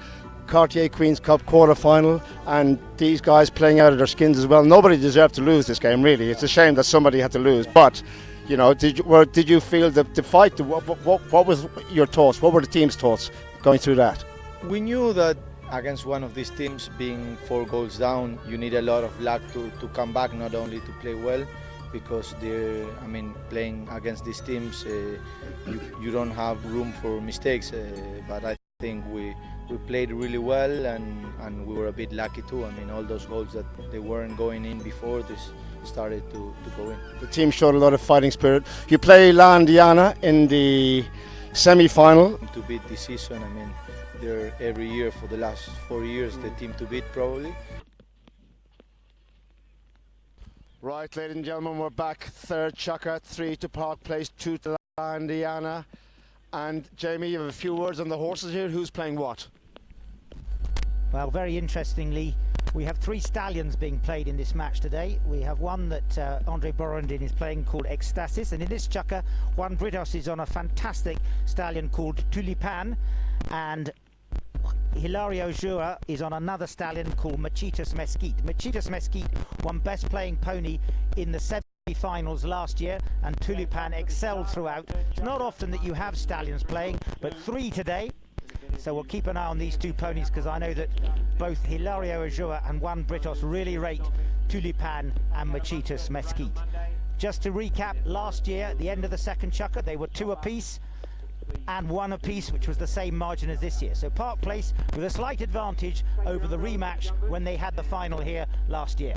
Cartier Queen's Cup quarter-final, and these guys playing out of their skins as well? Nobody deserved to lose this game, really. It's a shame that somebody had to lose, but you know, did you feel the fight? What was your thoughts? What were the team's thoughts going through that? We knew that against one of these teams, being 4 goals down, you need a lot of luck to come back, not only to play well, because playing against these teams, you don't have room for mistakes. But I think we played really well, and we were a bit lucky too. I mean, all those goals that they weren't going in before this started to go in. The team showed a lot of fighting spirit. You play La Indiana in the semi-final. To beat this season, I mean, they're every year for the last 4 years the team to beat probably. Right, ladies and gentlemen, we're back. 3rd chukker, 3 to Park Place, 2 to La Indiana. And Jamie, you have a few words on the horses here. Who's playing what? Well, very interestingly, we have 3 stallions being played in this match today. We have one that Andre Borondin is playing called Ecstasis, and in this chukker, Juan Britos is on a fantastic stallion called Tulipan, and Hilario Jura is on another stallion called Machitas Mesquite. Machitas Mesquite won best playing pony in the semi-finals last year, and Tulipan excelled throughout. It's not often that you have stallions playing, but 3 today. So we'll keep an eye on these 2 ponies, because I know that both Hilario Jura and Juan Britos really rate Tulipan and Machitas Mesquite. Just to recap, last year at the end of the second chukker they were 2 apiece and 1 apiece, which was the same margin as this year. So Park Place with a slight advantage over the rematch when they had the final here last year.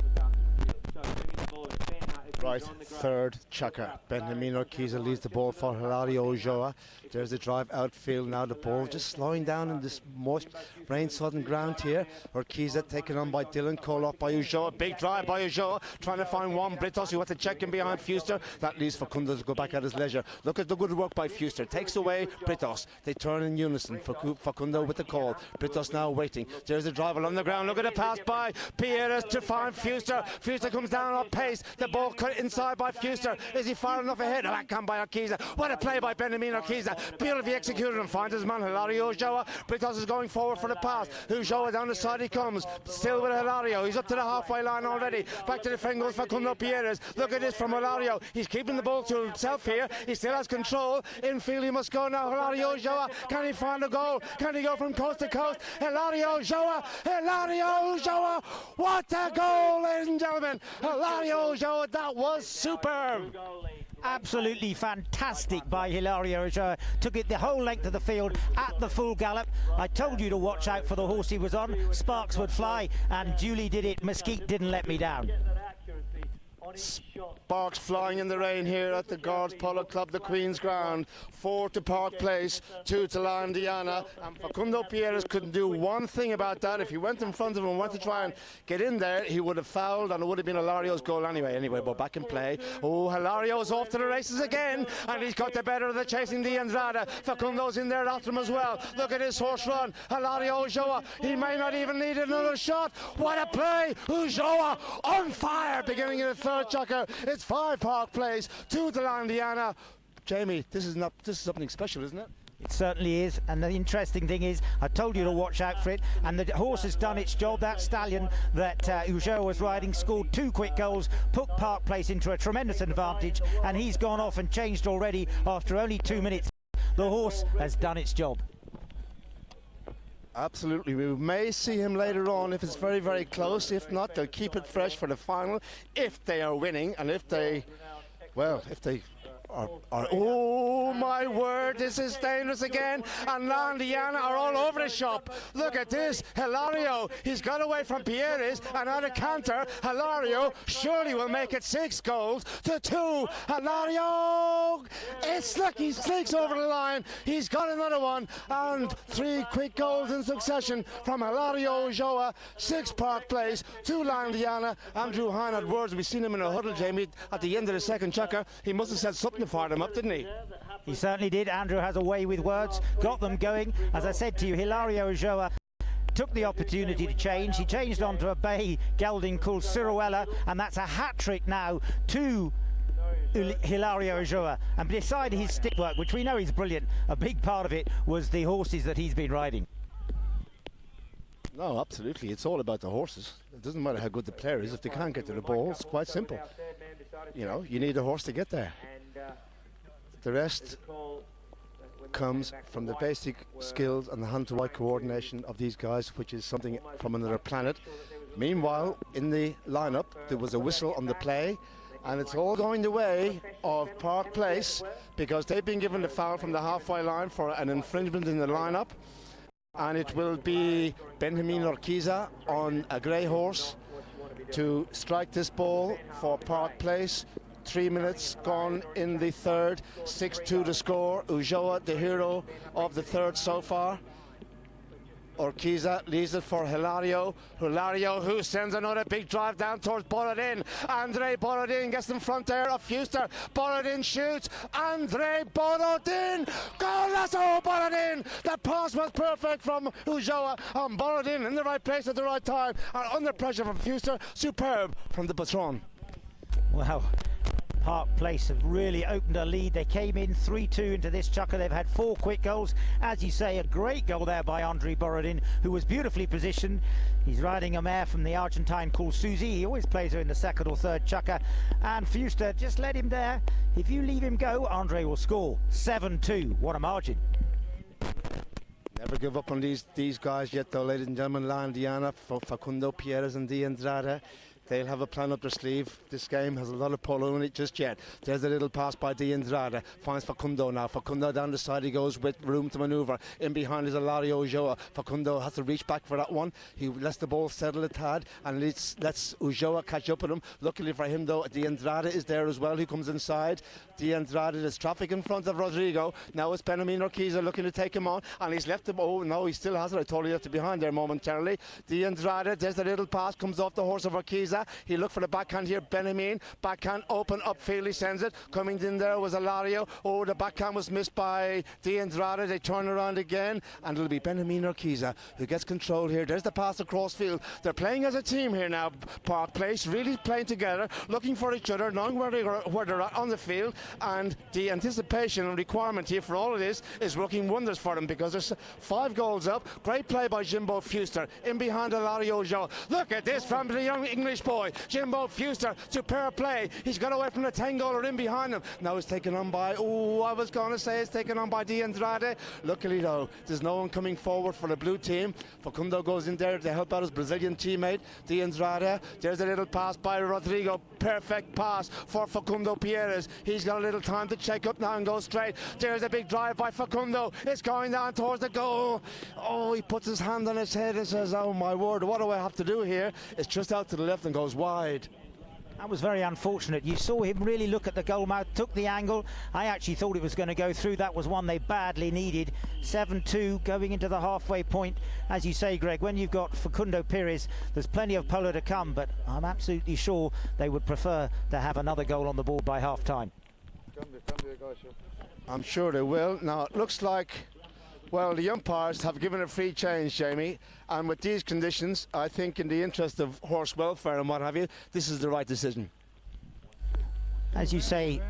Right, third chukker. Benjamin Urquiza leads the ball for Hilario Ulloa. There's the drive outfield now. The ball just slowing down in this moist, rain-sodden ground here. Urquiza taken on by Dylan, call off by Ulloa. Big drive by Ulloa, trying to find Juan Britos, who had to check in behind Fuster. That leaves Facundo to go back at his leisure. Look at the good work by Fuster. Takes away Britos. They turn in unison. Facundo with the call. Britos now waiting. There's the drive along the ground. Look at the pass by Pierres to find Fuster. Fuster comes down on pace. The ball cut inside by Fuster. Is he far enough ahead? Backhand by Urquiza. What a play by Benjamin Urquiza. Beautifully executed and finds his man Hilario Ulloa. Britos is going forward for the pass. Ulloa down the side he comes. Still with Hilario. He's up to the halfway line already. Back to the defend goes Facundo Pierres. Look at this from Hilario. He's keeping the ball to himself here. He still has control. Infield he must go now. Hilario Ulloa. Can he find a goal? Can he go from coast to coast? Hilario Ulloa. Hilario Ulloa. What a goal, ladies and gentlemen. Hilario Ulloa. That was superb. Absolutely fantastic by Hilario Ulloa. Took it the whole length of the field at the full gallop. I told you to watch out for the horse he was on. Sparks would fly, and Julie did it. Mesquite didn't let me down. Sparks flying in the rain here at the Guards Polo Club, the Queen's Ground. 4 to Park Place, 2 to La Indiana. And Facundo Pierres couldn't do one thing about that. If he went in front of him and went to try and get in there, he would have fouled, and it would have been Hilario's goal anyway, but back in play. Oh, Hilario's off to the races again, and he's got the better of the chasing the Andrada. Facundo's in there after him as well. Look at his horse run. Hilario Ulloa, he may not even need another shot. What a play. Ulloa on fire, beginning in the third chukker. It's 5 Park Place, 2 to La Indiana. Jamie, this is something special, isn't it? It certainly is, and the interesting thing is, I told you to watch out for it, and the horse has done its job. That stallion that Ulloa was riding scored 2 quick goals, put Park Place into a tremendous advantage, and he's gone off and changed already after only 2 minutes. The horse has done its job. Absolutely. We may see him later on if it's very, very close. If not, they'll keep it fresh for the final if they are winning, and if they are oh my word, this is dangerous again, and La Indiana are all over the shop. Look at this. Hilario, he's got away from Pierres, and out of canter, Hilario surely will make it 6 goals to 2. Hilario, it's like he sneaks over the line. He's got another one, and 3 quick goals in succession from Hilario Ulloa. 6 Park Place, 2 La Indiana. Andrew Hine had words. We've seen him in a huddle, Jamie, at the end of the second chukker. He must have said something to fire them up, didn't he? He certainly did. Andrew has a way with words, got them going. As I said to you, Hilario Ulloa took the opportunity to change. He changed onto a bay gelding called Ciruella, and that's a hat-trick now to Hilario Ulloa. And beside his stick work, which we know is brilliant, a big part of it was the horses that he's been riding. No, absolutely. It's all about the horses. It doesn't matter how good the player is. If they can't get to the ball, it's quite simple. You know, you need a horse to get there. The rest comes from the basic skills and the hand-to-eye coordination of these guys, which is something from another planet. Meanwhile, in the lineup, there was a whistle on the play, and it's all going the way of Park Place, because they've been given the foul from the halfway line for an infringement in the lineup, and it will be Benjamin Urquiza on a grey horse to strike this ball for Park Place. 3 minutes gone in the third, 6-2 to score. Ulloa, the hero of the third so far. Urquiza leaves it for Hilario. Hilario, who sends another big drive down towards Borodin. Andre Borodin gets in front there of Fuster. Borodin shoots. Andre Borodin! Golazo Borodin! The pass was perfect from Ulloa, and Borodin in the right place at the right time. And under pressure from Fuster, superb from the patron. Wow. Park Place have really opened a lead. They came in 3-2 into this chukker. They've had 4 quick goals. As you say, a great goal there by Andrei Borodin, who was beautifully positioned. He's riding a mare from the Argentine called Susie. He always plays her in the second or third chukker. And Fuster, just let him there. If you leave him go, Andrei will score. 7-2. What a margin. Never give up on these guys yet, though, ladies and gentlemen. La Indiana, Facundo Pierres and De Andrade. They'll have a plan up their sleeve. This game has a lot of polo in it just yet. There's a little pass by De Andrade. Finds Facundo now. Facundo down the side he goes with room to manoeuvre. In behind is Ilario Ulloa. Facundo has to reach back for that one. He lets the ball settle a tad and lets Ulloa catch up with him. Luckily for him, though, De Andrade is there as well, who comes inside. De Andrade, there's traffic in front of Rodrigo. Now it's Benjamin Urquiza looking to take him on, and he's left him. Oh no, he still has it. I totally left it behind there momentarily. De Andrade, there's the little pass, comes off the horse of Urquiza. He looked for the backhand here. Benjamin, backhand open upfield, he sends it. Coming in there was Ilario. Oh, the backhand was missed by De Andrade. They turn around again, and it'll be Benjamin Urquiza who gets control here. There's the pass across field. They're playing as a team here now, Park Place, really playing together, looking for each other, knowing where they're at on the field, and the anticipation and requirement here for all of this is working wonders for them, because there's 5 goals up. Great play by Jimbo Fuster. In behind Ilario Ulloa. Look at this from the young English boy. Jimbo Fuster, superb play. He's got away from the 10-goaler in behind him. Now it's taken on by, I was going to say it's taken on by De Andrade. Luckily, though, there's no one coming forward for the blue team. Facundo goes in there to help out his Brazilian teammate, De Andrade. There's a little pass by Rodrigo. Perfect pass for Facundo Pierres. He's got a little time to check up now and go straight. There's a big drive by Facundo. It's going down towards the goal. Oh, he puts his hand on his head and says, oh my word, what do I have to do here? It's just out to the left and goes wide. That was very unfortunate. You saw him really look at the goal mouth, took the angle. I actually thought it was going to go through. That was one they badly needed. 7-2 going into the halfway point. As you say, Greg, when you've got Facundo Pierres, there's plenty of polo to come, but I'm absolutely sure they would prefer to have another goal on the board by half-time. I'm sure they will. Now, it looks like, well, the umpires have given a free change, Jamie, and with these conditions, I think in the interest of horse welfare and what have you, this is the right decision. As you say,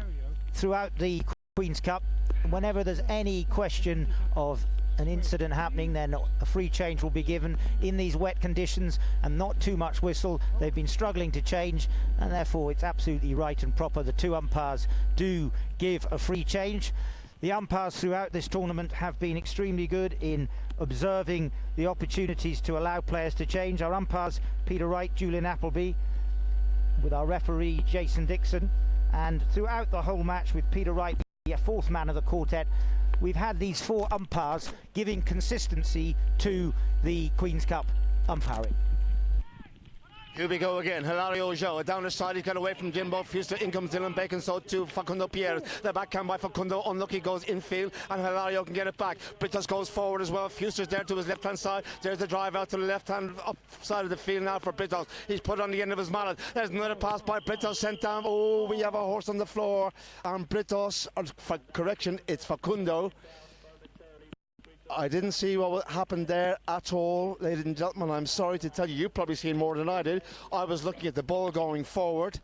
throughout the Queen's Cup, whenever there's any question of an incident happening, then a free change will be given in these wet conditions and not too much whistle. They've been struggling to change, and therefore it's absolutely right and proper. The 2 umpires do give a free change. The umpires throughout this tournament have been extremely good in observing the opportunities to allow players to change. Our umpires, Peter Wright, Julian Appleby, with our referee, Jason Dixon, and throughout the whole match with Peter Wright, the 4th man of the quartet, we've had these 4 umpires giving consistency to the Queen's Cup umpiring. Here we go again. Ilario Ulloa down the side. He's got away from Jimbo Fuster. In comes Dylan Bacon. So to Facundo Pierres. The backhand by Facundo. Unlucky goes infield. And Hilario can get it back. Britos goes forward as well. Fuster's there to his left-hand side. There's the drive out to the left-hand up side of the field now for Britos. He's put on the end of his mallet. There's another pass by Britos sent down. Oh, we have a horse on the floor. And Britos, for correction, it's Facundo. I didn't see what happened there at all, ladies and gentlemen. I'm sorry to tell you, you've probably seen more than I did. I was looking at the ball going forward.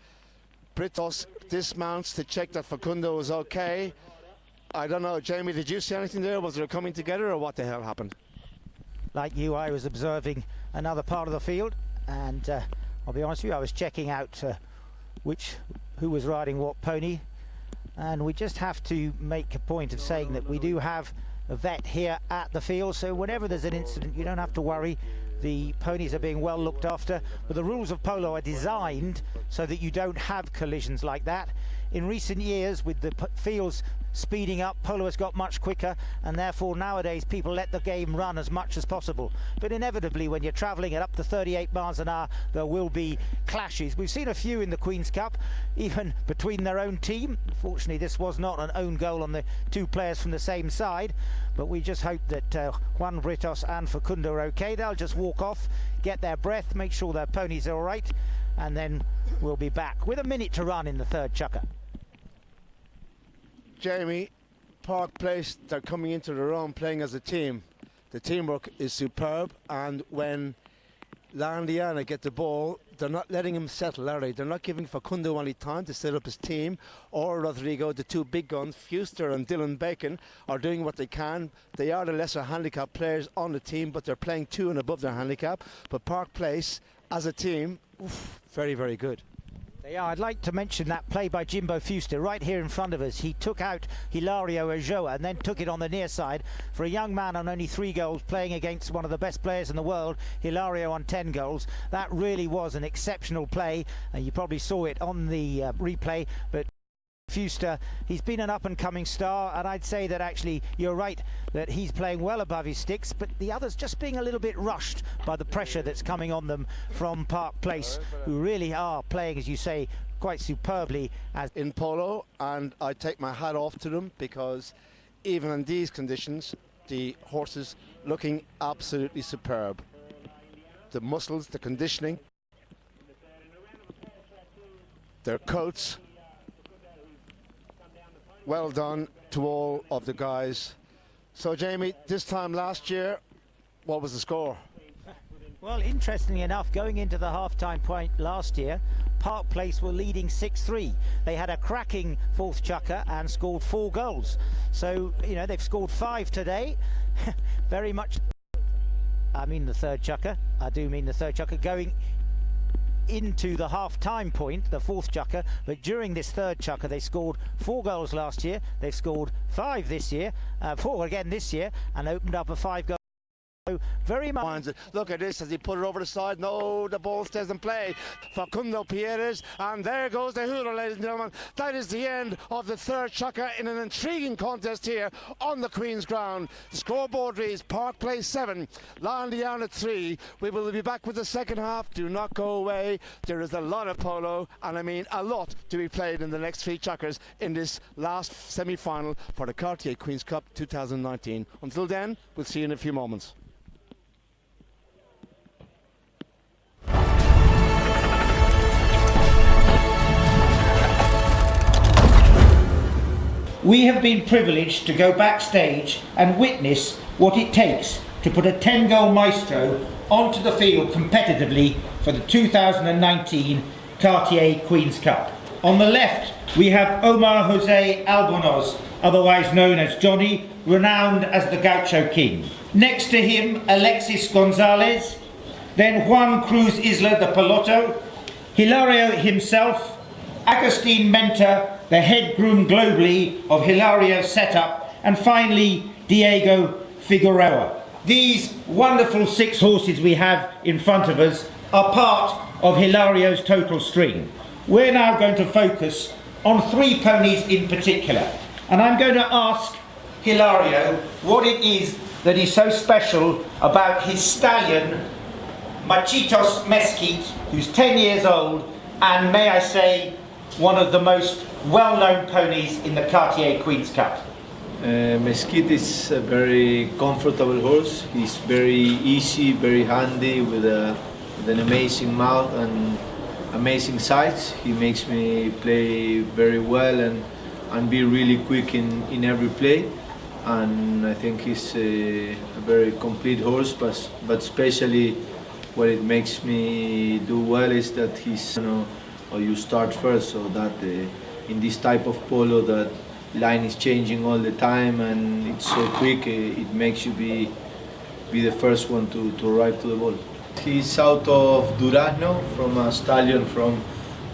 Britos dismounts to check that Facundo is okay. I don't know, Jamie, did you see anything there? Was there coming together, or what the hell happened? Like you, I was observing another part of the field, and I'll be honest with you, I was checking out who was riding what pony, and we just have to make a point of saying that we do have a vet here at the field, so whenever there's an incident you don't have to worry. The ponies are being well looked after, but the rules of polo are designed so that you don't have collisions like that. In recent years, with the fields speeding up, polo has got much quicker, and therefore nowadays people let the game run as much as possible. But inevitably, when you're travelling at up to 38 miles an hour, there will be clashes. We've seen a few in the Queen's Cup, even between their own team. Fortunately, this was not an own goal on the 2 players from the same side, but we just hope that Juan Britos and Facundo are okay. They'll just walk off, get their breath, make sure their ponies are all right, and then we'll be back with a minute to run in the 3rd chukker. Jamie, Park Place, they're coming into their own, playing as a team. The teamwork is superb, and when La Indiana get the ball, they're not letting him settle, are they? They're not giving Facundo any time to set up his team, or Rodrigo, the two big guns, Fuster and Dylan Bacon, are doing what they can. They are the lesser handicap players on the team, but they're playing 2 and above their handicap. But Park Place, as a team, very, very good. Yeah, I'd like to mention that play by Jimbo Fuster right here in front of us. He took out Hilario Ojoa and then took it on the near side. For a young man on only 3 goals playing against one of the best players in the world, Hilario on 10 goals, that really was an exceptional play. You probably saw it on the replay, but Fuster, he's been an up-and-coming star, and I'd say that actually you're right that he's playing well above his sticks, but the others just being a little bit rushed by the pressure that's coming on them from Park Place, who really are playing, as you say, quite superbly as in polo. And I take my hat off to them, because even in these conditions the horses looking absolutely superb. The muscles, the conditioning, their coats. Well done to all of the guys. So Jamie, this time last year, what was the score? Well, interestingly enough, going into the half-time point last year, Park Place were leading 6-3. They had a cracking 4th chukker and scored 4 goals. So, you know, they've scored 5 today. Very much, I mean the 3rd chukker. I do mean the 3rd chukker going into the half-time point, the 4th chukker, but during this 3rd chukker they scored 4 goals last year. They've scored 5 this year, 4 again this year, and opened up a 5-goal. Very much. Look at this as he put it over the side. No, the ball stays in play. Facundo Pierres, and there goes the hooter, ladies and gentlemen. That is the end of the 3rd chukker in an intriguing contest here on the Queen's Ground. The scoreboard reads Park Place 7, La Indiana 3. We will be back with the second half. Do not go away. There is a lot of polo, and I mean a lot, to be played in the next 3 chukkers in this last semi-final for the Cartier Queen's Cup 2019. Until then, we'll see you in a few moments. We have been privileged to go backstage and witness what it takes to put a 10-goal maestro onto the field competitively for the 2019 Cartier Queen's Cup. On the left, we have Omar Jose Albornoz, otherwise known as Johnny, renowned as the Gaucho King. Next to him, Alexis Gonzalez, then Juan Cruz Isla de Piloto, Hilario himself, Agustin Menta, the head groom globally of Hilario's setup, and finally Diego Figueroa. These wonderful 6 horses we have in front of us are part of Hilario's total string. We're now going to focus on 3 ponies in particular, and I'm going to ask Hilario what it is that is so special about his stallion Machitos Mesquite, who's 10 years old, and may I say one of the most well-known ponies in the Cartier Queen's Cup. Mesquite is a very comfortable horse. He's very easy, very handy, with an amazing mouth and amazing size. He makes me play very well and be really quick in every play. And I think he's a very complete horse, but especially what it makes me do well is that he's, you start first, so that in this type of polo that line is changing all the time and it's so quick, it makes you be the first one to arrive to the ball. He's out of Durazno, from a stallion from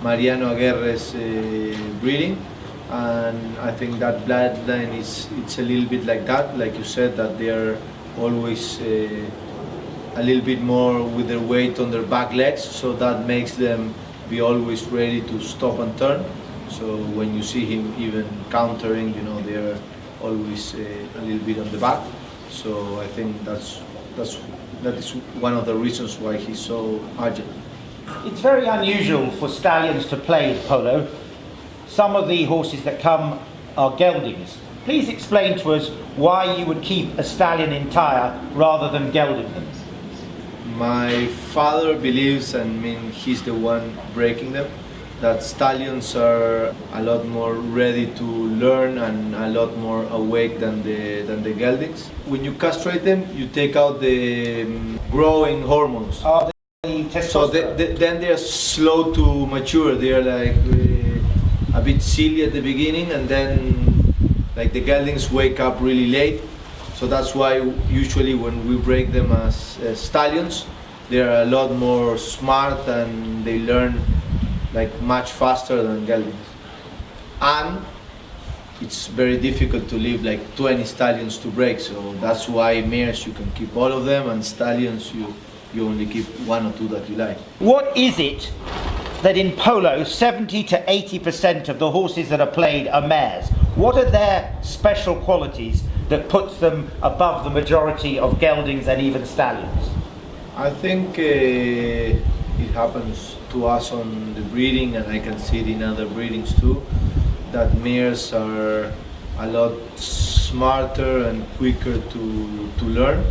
Mariano Aguirre's breeding, and I think that bloodline it's a little bit like that, like you said, that they are always a little bit more with their weight on their back legs, so that makes them be always ready to stop and turn. So when you see him even countering, they're always a little bit on the back. So I think that is one of the reasons why he's so agile. It's very unusual for stallions to play polo. Some of the horses that come are geldings. Please explain to us why you would keep a stallion entire rather than gelding them. My father believes, and he's the one breaking them, that stallions are a lot more ready to learn and a lot more awake than the geldings. When you castrate them, you take out the growing hormones. So then they're slow to mature. They're like a bit silly at the beginning, and then like the geldings wake up really late. So that's why usually when we break them as stallions, they're a lot more smart and they learn like much faster than geldings. And it's very difficult to leave like 20 stallions to break. So that's why mares you can keep all of them, and stallions you only keep one or two that you like. What is it that in polo 70 to 80% of the horses that are played are mares? What are their special qualities that puts them above the majority of geldings and even stallions? I think it happens to us on the breeding, and I can see it in other breedings too, that mares are a lot smarter and quicker to learn.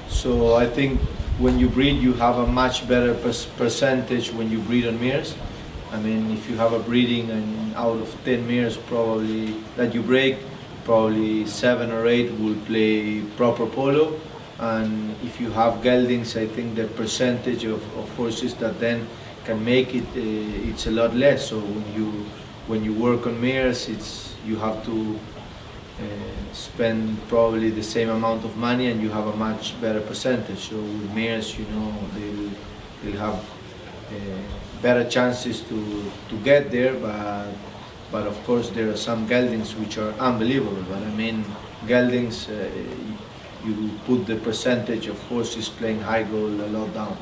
So I think when you breed, you have a much better percentage when you breed on mares. I mean, if you have a breeding and out of 10 mares probably that you break, probably 7 or 8 will play proper polo. And if you have geldings, I think the percentage of horses that then can make it, it's a lot less. So when you work on mares, you have to spend probably the same amount of money and you have a much better percentage. So with mares, you know, they'll have better chances to get there, but of course there are some geldings which are unbelievable. But I mean, geldings, you put the percentage of horses playing high goal a lot down.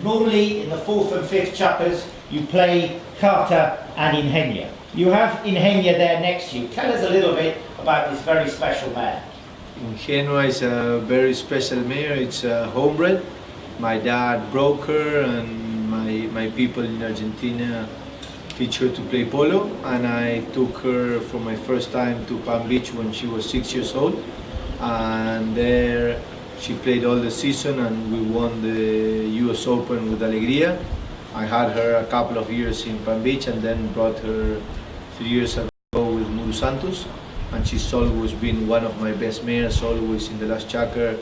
Normally in the 4th and 5th chukkers you play Cartier and Ingenia. You have Ingenia there next to you. Tell us a little bit about this very special mare. Ingenua is a very special mare. It's a homebred. My dad broke her, and my people in Argentina teach her to play polo, and I took her for my first time to Palm Beach when she was 6 years old, and there she played all the season and we won the US Open with Alegría. I had her a couple of years in Palm Beach and then brought her 3 years ago with Muru Santos, and she's always been one of my best mares, always in the last chukker.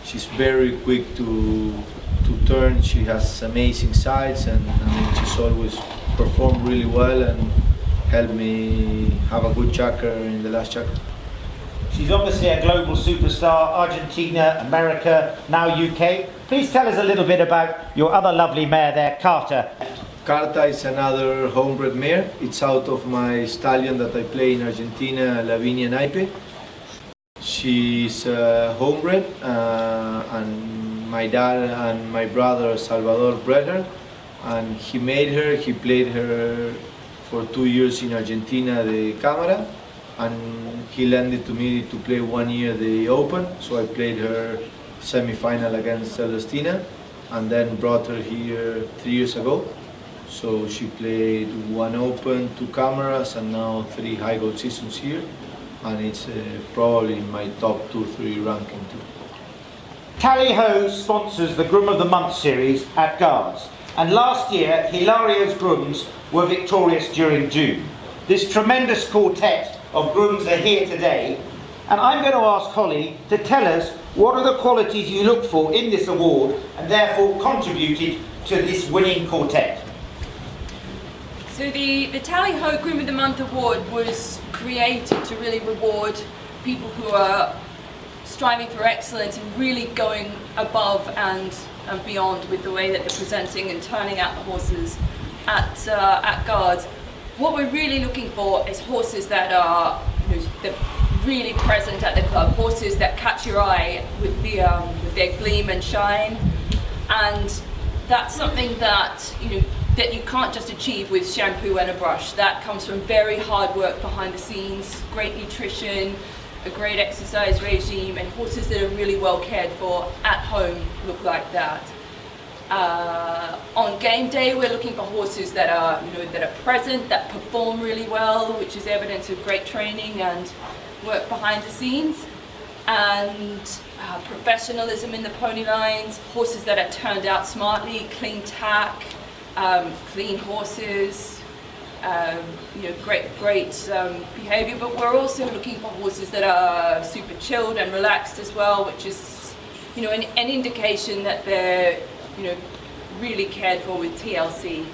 She's very quick to turn, she has amazing sides, and I mean, she's always performed really well and helped me have a good chukker in the last chukker. She's obviously a global superstar, Argentina, America, now UK. Please tell us a little bit about your other lovely mare there, Carter. Carta is another homebred mare. It's out of my stallion that I play in Argentina, Lavinia Naipe. She's homebred, and my dad and my brother Salvador bred her, and he played her for 2 years in Argentina, the Cámara, and he lended to me to play 1 year the Open, so I played her semi-final against Celestina, and then brought her here 3 years ago. So she played 1 Open, 2 Cameras, and now 3 high gold seasons here, and it's probably in my top 2-3 ranking too. Tally-Ho sponsors the Groom of the Month series at Guards, and last year Hilario's grooms were victorious during June. This tremendous quartet of grooms are here today, and I'm going to ask Holly to tell us what are the qualities you look for in this award and therefore contributed to this winning quartet. So the Tally-Ho Groom of the Month award was created to really reward people who are striving for excellence and really going above and beyond with the way that they're presenting and turning out the horses at Guards. What we're really looking for is horses that are they're really present at the club, horses that catch your eye with their gleam and shine, and that's something that that you can't just achieve with shampoo and a brush. That comes from very hard work behind the scenes, great nutrition, a great exercise regime, and horses that are really well cared for at home look like that. On game day, we're looking for horses that are that are present, that perform really well, which is evidence of great training and work behind the scenes, and professionalism in the pony lines, horses that are turned out smartly, clean tack, clean horses, great behavior. But we're also looking for horses that are super chilled and relaxed as well, which is an indication that they're really cared for with TLC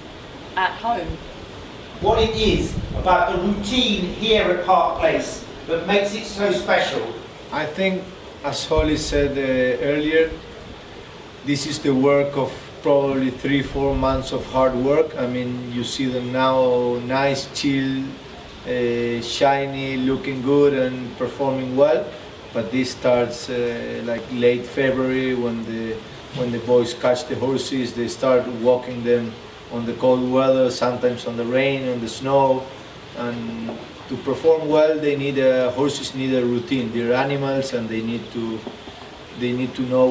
at home. What it is about the routine here at Park Place that makes it so special? I think, as Holly said earlier, this is the work of probably 3-4 months of hard work. I mean, you see them now nice, chill, shiny, looking good and performing well. But this starts like late February when the boys catch the horses. They start walking them on the cold weather, sometimes on the rain, on the snow. And to perform well, horses need a routine. They're animals and they need to know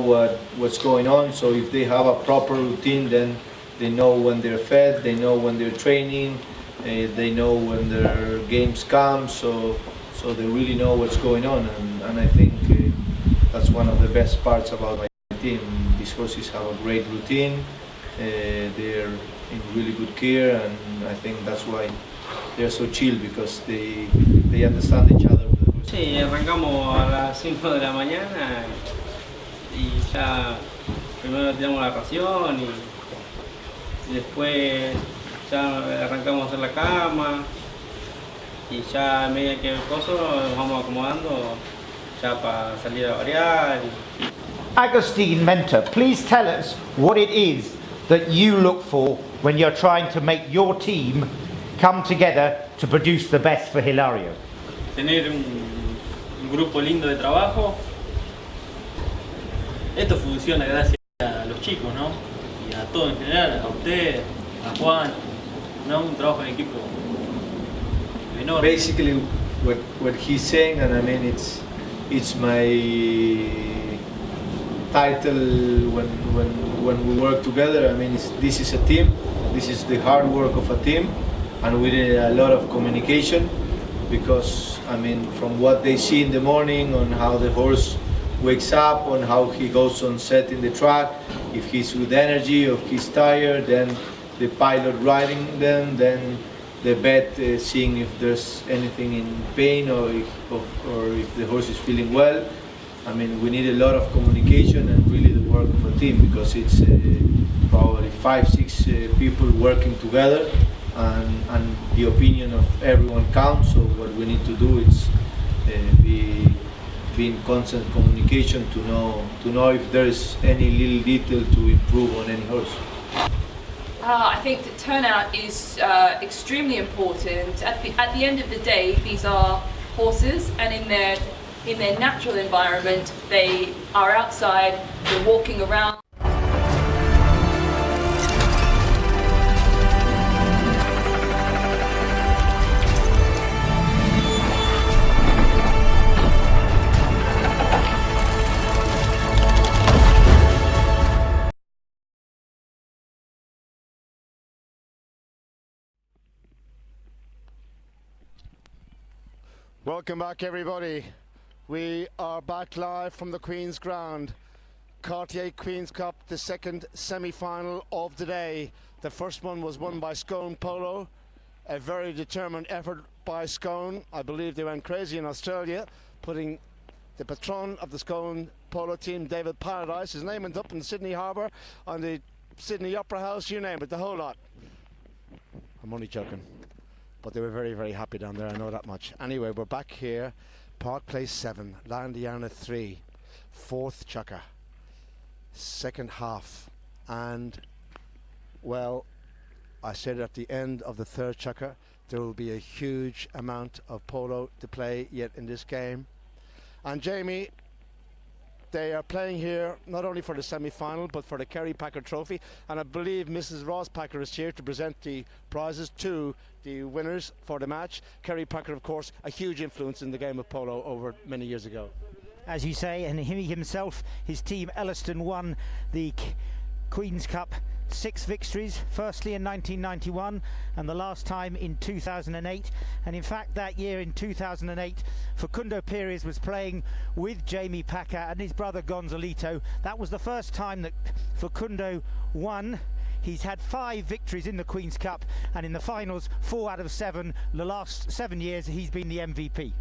what's going on. So if they have a proper routine, then they know when they're fed, they know when they're training, they know when their games come. So they really know what's going on. And I think that's one of the best parts about my team. These horses have a great routine. They're in really good care, and I think that's why they're so chill, because they understand each other. Sí, arrancamos a las 5 de la mañana y ya primero tiramos la ración y después ya arrancamos a hacer la cama y ya a medida que el coso nos vamos acomodando ya para salir a variar. Agustin Mentor, please tell us what it is that you look for when you're trying to make your team come together to produce the best for Hilario. Tener un grupo lindo de trabajo. Esto funciona gracias a los chicos, ¿no? Y a todos en general, a usted, a Juan, ¿no? Un trabajo en equipo enorme. Basically, what he's saying, and I mean it's my title when we work together. I mean, this is a team. This is the hard work of a team, and we need a lot of communication, because I mean, from what they see in the morning, on how the horse wakes up, on how he goes on set in the track, if he's with energy, if he's tired, then the pilot riding them, then the vet seeing if there's anything in pain or if the horse is feeling well. I mean, we need a lot of communication and really the work of a team, because it's probably 5-6 people working together, and the opinion of everyone counts. So what we need to do is be in constant communication to know if there is any little detail to improve on any horse. I think the turnout is extremely important. At the end of the day, these are horses, and in their natural environment, they are outside, they're walking around. Welcome back, everybody. We are back live from the Queen's Ground. Cartier Queen's Cup, the second semi-final of the day. The first one was won by Scone Polo. A very determined effort by Scone. I believe they went crazy in Australia, putting the patron of the Scone Polo team, David Paradise, his name went up in Sydney Harbour, on the Sydney Opera House, you name it, the whole lot. I'm only joking. But they were very, very happy down there, I know that much. Anyway, we're back here. Park Place 7, La Indiana 3, 4th chukker, second half. And, well, I said at the end of the third chukker, there will be a huge amount of polo to play yet in this game. And Jamie, they are playing here not only for the semi-final but for the Kerry Packer Trophy, and I believe Mrs. Ross Packer is here to present the prizes to the winners for the match. Kerry Packer, of course, a huge influence in the game of polo over many years ago. As you say, and he himself, his team Elliston, won the Queen's Cup 6 victories, firstly in 1991 and the last time in 2008. And in fact, that year in 2008, Facundo Pires was playing with Jamie Packer and his brother Gonzalito. That was the first time that Facundo won. He's had 5 victories in the Queen's Cup, and in the finals 4 out of 7. The last 7 years he's been the MVP.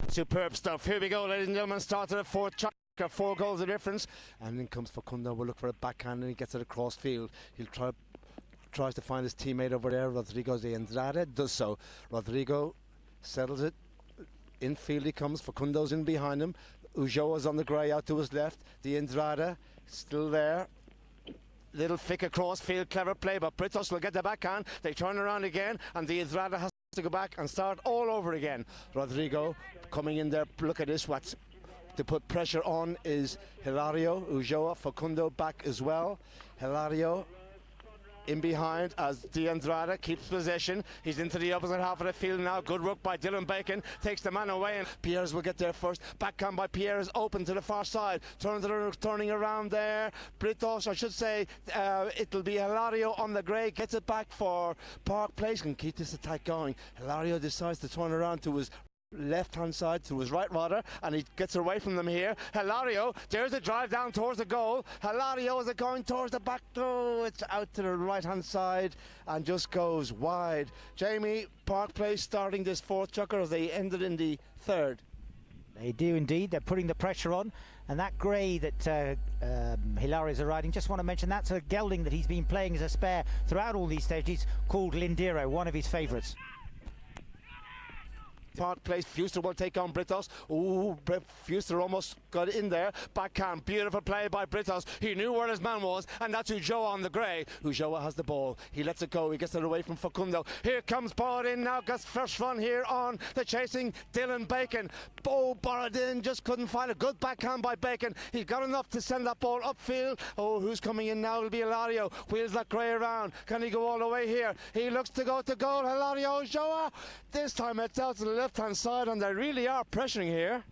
Superb stuff. Here we go, ladies and gentlemen. Start of the 4th chukker. got 4 goals of difference. And then comes Facundo, will look for a backhand, and he gets it across field. He'll tries to find his teammate over there. Rodrigo de Andrade does so. Rodrigo settles it. Infield he comes. Facundo's in behind him. Ulloa's on the grey out to his left. De Andrade still there. Little flick across field, clever play, but Britos will get the backhand. They turn around again, and De Andrade has to go back and start all over again. Rodrigo coming in there. Look at this. What's to put pressure on is Hilario. Ulloa, Facundo back as well. Hilario in behind as De Andrade keeps possession. He's into the opposite half of the field now. Good work by Dylan Bacon. Takes the man away, and Pierres will get there first. Backhand by Pierres, open to the far side. Turning around there. Britos, I should say, it'll be Hilario on the grey. Gets it back for Park Place. Can keep this attack going. Hilario decides to turn around to his left hand side, to his right rather, and he gets away from them here. Hilario, there's a drive down towards the goal. Hilario, is it going towards the back? Oh, it's out to the right hand side and just goes wide. Jamie, Park Place starting this 4th chukker as they ended in the 3rd. They do indeed. They're putting the pressure on, and that grey that Hilarios are riding, just want to mention that's a gelding that he's been playing as a spare throughout all these stages, called Lindero, one of his favourites. Park Place, Fuster will take on Britos. Ooh, Fuster almost got in there. Backhand, beautiful play by Britos. He knew where his man was, and that's Ulloa on the grey. Ulloa has the ball. He lets it go. He gets it away from Facundo. Here comes Borodin now. Gets first run here on the chasing Dylan Bacon. Oh, Borodin just couldn't find a good backhand by Bacon. He's got enough to send that ball upfield. Oh, who's coming in now? It'll be Hilario. Wheels that grey around. Can he go all the way here? He looks to go to goal. Hilario, Ulloa. This time it's out to the left-hand side, and they really are pressuring here.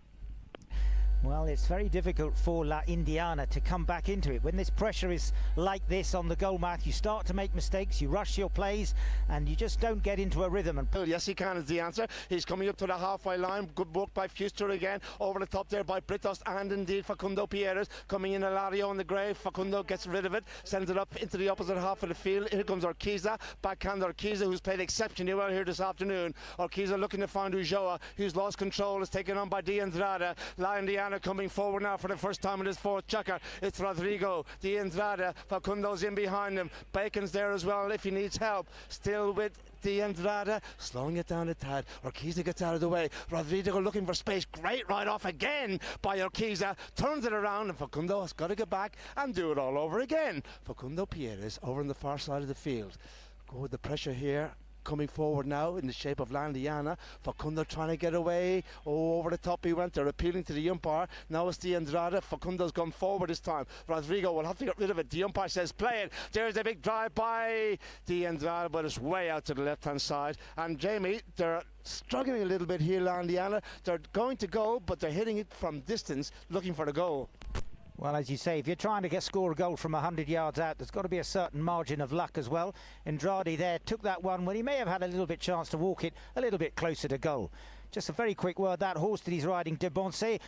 Well, it's very difficult for La Indiana to come back into it. When this pressure is like this on the goal mouth, you start to make mistakes, you rush your plays, and you just don't get into a rhythm. And yes, he can is the answer. He's coming up to the halfway line. Good work by Fuster again. Over the top there by Britos and indeed Facundo Pierres. Coming in Hilario on the grey. Facundo gets rid of it, sends it up into the opposite half of the field. Here comes Urquiza. Backhand Urquiza, who's played exceptionally well here this afternoon. Urquiza looking to find Ulloa, who's lost control, is taken on by De Andrade. La Indiana coming forward now for the first time in this 4th chukker. It's Rodrigo, De Andrade. Facundo's in behind him. Bacon's there as well if he needs help. Still with De Andrade, slowing it down a tad. Urquiza gets out of the way. Rodrigo looking for space. Great ride off again by Urquiza. Turns it around, and Facundo has got to get back and do it all over again. Facundo Pierres over on the far side of the field. Go with the pressure here. Coming forward now in the shape of La Indiana. Facundo trying to get away. Oh, over the top he went. They're appealing to the umpire. Now it's De Andrade. Facundo's gone forward this time. Rodrigo will have to get rid of it. The umpire says play it. There's a big drive by De Andrade, but it's way out to the left hand side. And Jamie, they're struggling a little bit here, La Indiana. They're going to go, but they're hitting it from distance, looking for the goal. Well, as you say, if you're trying to score a goal from 100 yards out, there's got to be a certain margin of luck as well. Andrade there took that one when he may have had a little bit chance to walk it a little bit closer to goal. Just a very quick word, that horse that he's riding, De Bonce,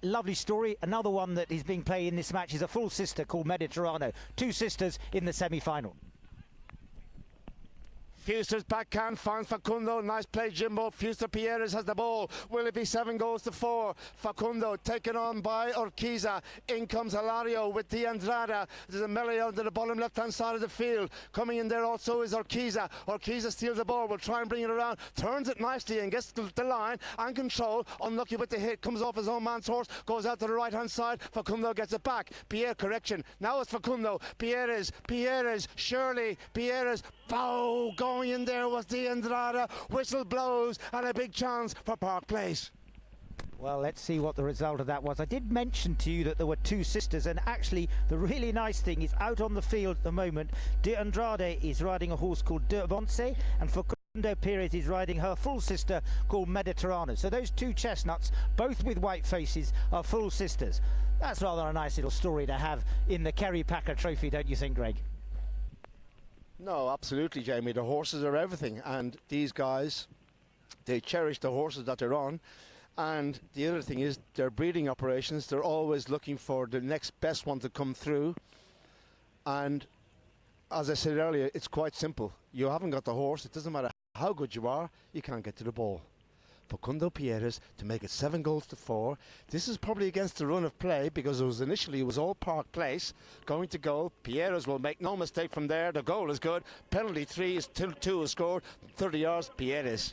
lovely story. Another one that is being played in this match is a full sister called Mediterrano. 2 sisters in the semi-final. Fuster's backhand finds Facundo. Nice play, Jimbo. Fuster Pierres has the ball. Will it be 7 goals to 4? Facundo taken on by Urquiza. In comes Hilario with De Andrade. There's a melee onto the bottom left-hand side of the field. Coming in there also is Urquiza. Urquiza steals the ball. Will try and bring it around. Turns it nicely and gets to the line and control. Unlucky with the hit. Comes off his own man's horse. Goes out to the right-hand side. Facundo gets it back. Pierre correction. Now it's Facundo. Pierres. Shirley. Pierres. Bow. Going in there was De Andrade. Whistle blows and a big chance for Park Place. Well, let's see what the result of that was. I did mention to you that there were 2 sisters, and actually the really nice thing is out on the field at the moment, De Andrade is riding a horse called De Bonce, and Facundo Pierres is riding her full sister called Mediterrano. So those 2 chestnuts, both with white faces, are full sisters. That's rather a nice little story to have in the Kerry Packer Trophy, don't you think, Greg? No, absolutely, Jamie. The horses are everything, and these guys, they cherish the horses that they're on. And the other thing is their breeding operations. They're always looking for the next best one to come through. And as I said earlier, it's quite simple. You haven't got the horse. It doesn't matter how good you are. You can't get to the ball. Facundo Pierres to make it 7-4. This is probably against the run of play because it was all Park Place. Going to goal. Pierres will make no mistake from there. The goal is good. Penalty 3 is 2 is scored. 30 yards, Pierres.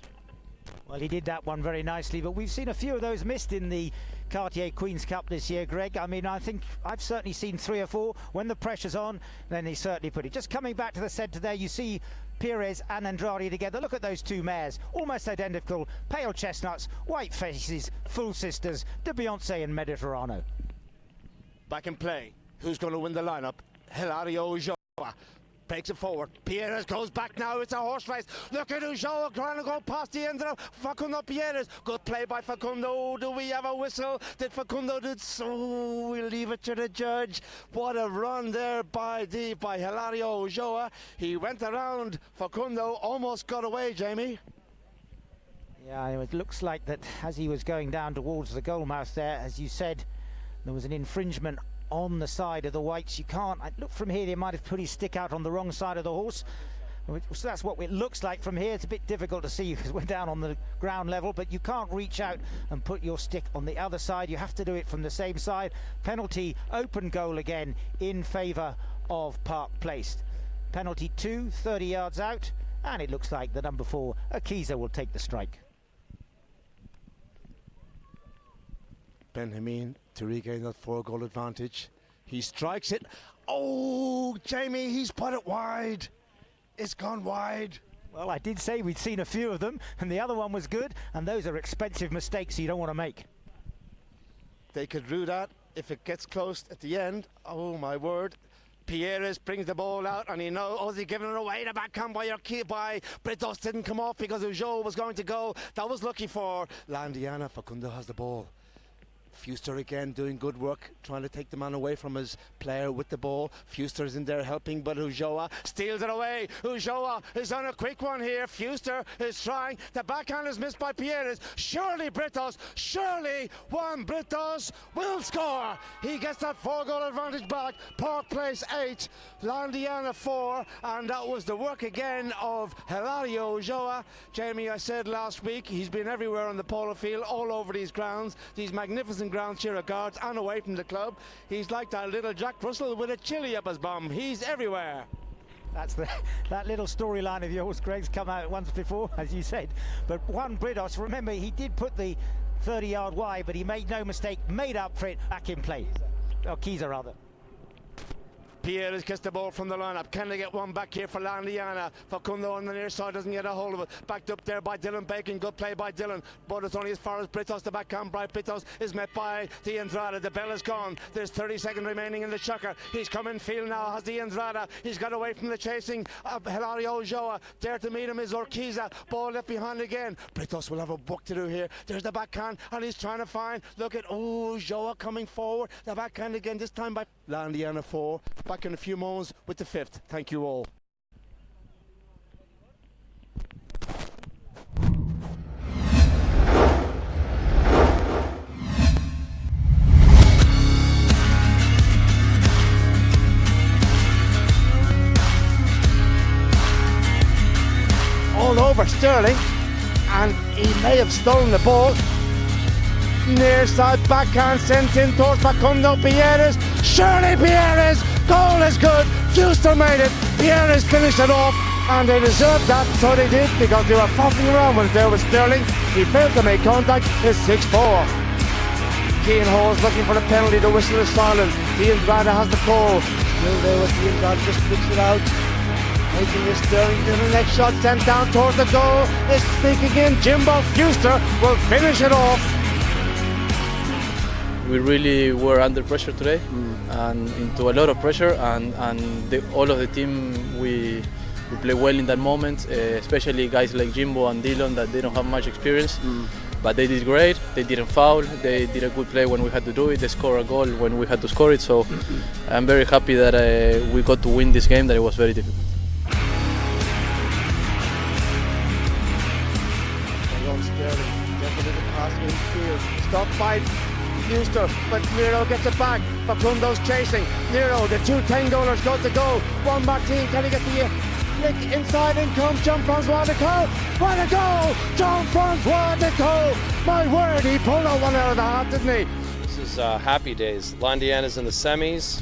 Well, he did that one very nicely, but we've seen a few of those missed in the Cartier Queen's Cup this year, Greg. I mean, I think I've certainly seen 3 or 4. When the pressure's on, then he certainly put it. Just coming back to the centre there, you see Pierres and Andrade together. Look at those two mares, almost identical, pale chestnuts, white faces, full sisters, de Beyonce and Mediterrano. Back in play. Who's going to win the lineup? Hilario Ulloa. Breaks it forward. Pierres goes back now. It's a horse race. Look at Ulloa trying to go past the end of Facundo Pierres. Good play by Facundo. Do we have a whistle? Did Facundo do so? We'll leave it to the judge. What a run there by Hilario Ulloa. He went around Facundo, almost got away, Jamie. Yeah, it looks like that as he was going down towards the goal mouth there, as you said, there was an infringement on the side of the whites. You can't, I look from here, they might have put his stick out on the wrong side of the horse. So that's what it looks like from here. It's a bit difficult to see because we're down on the ground level, but you can't reach out and put your stick on the other side. You have to do it from the same side. Penalty, open goal again in favour of Park Place. Penalty 2, 30 yards out, and it looks like the number 4, Akiza, will take the strike. Benjamin to regain that 4-goal advantage. He strikes it. Oh, Jamie, he's put it wide. It's gone wide. Well, I did say we'd seen a few of them, and the other one was good, and those are expensive mistakes you don't want to make. They could rue that if it gets close at the end. Oh, my word. Pierres brings the ball out, and he knows, oh, he's giving it away. The backhand by Britos didn't come off because Ulloa was going to go. That was lucky for Landiana. Facundo has the ball. Fuster again doing good work, trying to take the man away from his player with the ball. Fuster's in there helping, but Ulloa steals it away. Ulloa is on a quick one here. Fuster is trying. The backhand is missed by Pierres. Surely Britos, surely Juan Britos will score. He gets that 4-goal advantage back. Park Place 8, Landiana 4, and that was the work again of Hilario Ulloa. Jamie, I said last week, he's been everywhere on the polo field, all over these grounds, these magnificent grounds here at Guards and away from the club. He's like that little Jack Russell with a chili up his bum. He's everywhere. That's that little storyline of yours, Greg's come out once before, as you said. But Juan Britos, remember, he did put the 30-yard wide, but he made no mistake, made up for it back in play. Or Kiza, rather. Pierres gets the ball from the lineup. Can they get one back here for Landiana? Facundo on the near side doesn't get a hold of it. Backed up there by Dylan Bacon. Good play by Dylan. But it's only as far as Britos. The backhand by Britos is met by the Andrade. The bell is gone. There's 30 seconds remaining in the chukker. He's come in field now. Has the Andrade. He's got away from the chasing Hilario Ulloa. There to meet him is Urquiza. Ball left behind again. Britos will have a work to do here. There's the backhand and he's trying to find. Look at Ulloa coming forward. The backhand again, this time by Landiana 4. Back in a few moments with the 5th. Thank you all. All over Sterling, and he may have stolen the ball. Near side backhand sent in towards Facundo Pierres. Surely Pierres! Goal is good. Fuster made it. Pierres finished it off, and they deserved that, so they did, because they were fucking around when there was Sterling. He failed to make contact. It's 6-4. Keane Hall's looking for the penalty. The whistle is silent. The Andrade has the call. Still there with the Andrade, just flicks it out. Making this Sterling to the next shot, sent down towards the goal. It's sneaking in. Jimbo Fuster will finish it off. We really were under pressure today, and into a lot of pressure, and all of the team, we play well in that moment, especially guys like Jimbo and Dylan that they don't have much experience, but they did great. They didn't foul, they did a good play when we had to do it, they scored a goal when we had to score it, so I'm very happy that we got to win this game, that it was very difficult. Stop fight. Fuster, but Nero gets it back. Facundo's chasing. Nero, the two 10-goalers go to goal. One back team, can he get the flick inside, in comes Jean-Francois Decaux. What a goal! Jean-Francois Decaux! My word, he pulled that one out of the hat, didn't he? This is happy days. Indiana's in the semis.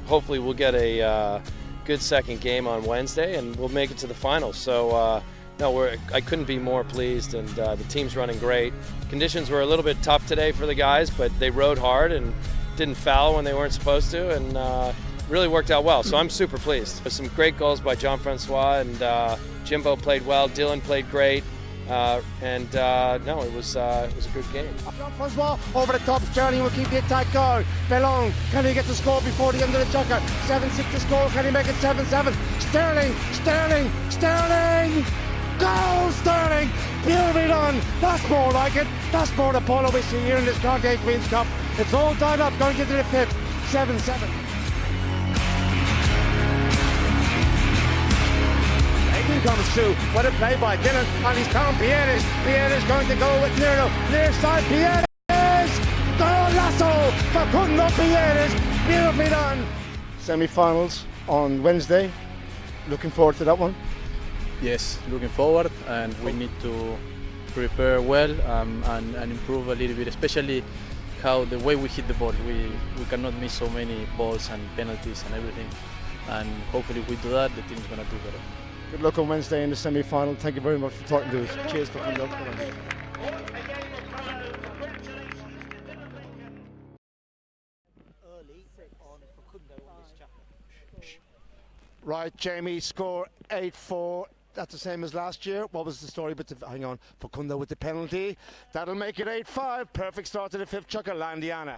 Hopefully we'll get a good second game on Wednesday and we'll make it to the finals. So no, I couldn't be more pleased, and the team's running great. Conditions were a little bit tough today for the guys, but they rode hard and didn't foul when they weren't supposed to, and really worked out well. So I'm super pleased. There's some great goals by Jean-Francois, and Jimbo played well, Dylan played great, no, it was a good game. Jean-Francois over the top, Sterling will keep the attack going. Bellon, can he get the score before the end of the chukker? 7-6 to score, can he make it 7-7? Sterling! Goal, Sterling! Beautifully done! That's more like it. That's more the polo we see here in this Cartier Queen's Cup. It's all tied up, going into the fifth. 7-7. Comes through. What a play by Dylan, and he's found Pierres. Pierres going to go with Nero. Near side, Pierres! Goal lasso! Facundo Pierres! Beautifully done! Semi-finals on Wednesday. Looking forward to that one? Yes, looking forward, and we need to prepare well and improve a little bit, especially how the way we hit the ball. We cannot miss so many balls and penalties and everything, and hopefully if we do that, the team's going to do better. Good luck on Wednesday in the semi-final. Thank you very much for talking to us. Cheers, Facundo. Right, Jamie, score 8-4. That's the same as last year. What was the story? But hang on, Facundo with the penalty. That'll make it 8-5. Perfect start to the fifth chukker, La Indiana.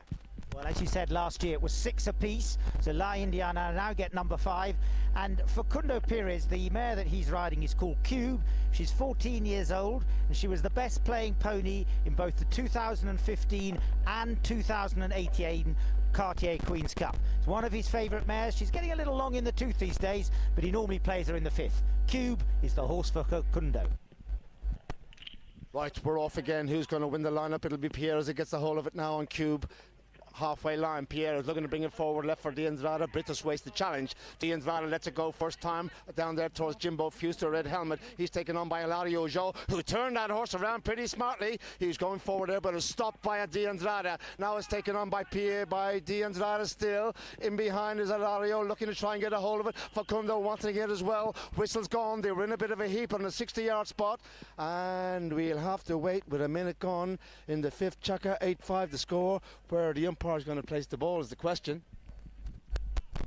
Well, as you said, last year it was 6 apiece, so La Indiana now get number 5. And Facundo Pierres, the mare that he's riding, is called Cube. She's 14 years old, and she was the best playing pony in both the 2015 and 2018 Cartier Queen's Cup. It's one of his favourite mares. She's getting a little long in the tooth these days, but he normally plays her in the 5th. Cube is the horse for Facundo. Right, we're off again. Who's going to win the lineup? It'll be Pierre as he gets the hold of it now on Cube. Halfway line, Pierre is looking to bring it forward, left for D'Andrada. Britos wastes the challenge. D'Andrada lets it go first time down there towards Jimbo Fuster, red helmet. He's taken on by Hilario Jo, who turned that horse around pretty smartly. He was going forward there, but is stopped by a D'Andrada. Now it's taken on by Pierre, by D'Andrada still. In behind is Hilario, looking to try and get a hold of it. Facundo wants to get as well. Whistle's gone. They were in a bit of a heap on the 60-yard spot, and we'll have to wait with a minute gone in the 5th chukker. 8-5 the score. Where the umpire is going to place the ball is the question.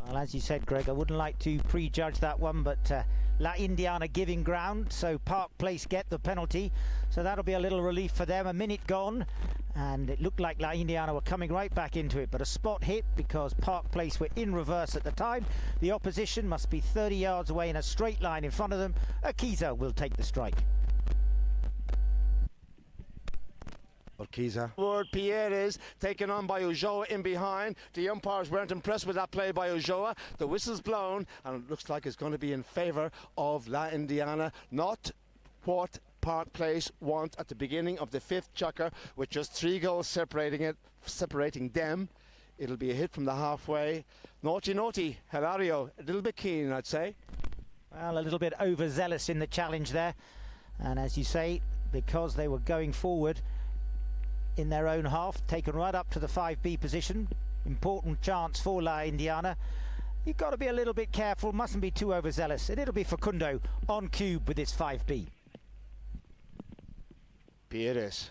Well, as you said, Greg, I wouldn't like to prejudge that one, but La Indiana giving ground, so Park Place get the penalty, so that'll be a little relief for them. A minute gone, and it looked like La Indiana were coming right back into it, but a spot hit because Park Place were in reverse at the time. The opposition must be 30 yards away in a straight line in front of them. Akiza will take the strike. Urquiza. Word Pierre is taken on by Ulloa in behind. The umpires weren't impressed with that play by Ulloa. The whistle's blown, and it looks like it's going to be in favour of La Indiana. Not what Park Place want at the beginning of the 5th chukker, with just 3 goals separating them. It'll be a hit from the halfway. Naughty, Hilario, a little bit keen, I'd say. Well, a little bit overzealous in the challenge there, and as you say, because they were going forward in their own half, taken right up to the 5B position. Important chance for La Indiana. You've got to be a little bit careful, mustn't be too overzealous, and it'll be Facundo on Cube with his 5B. Pierres.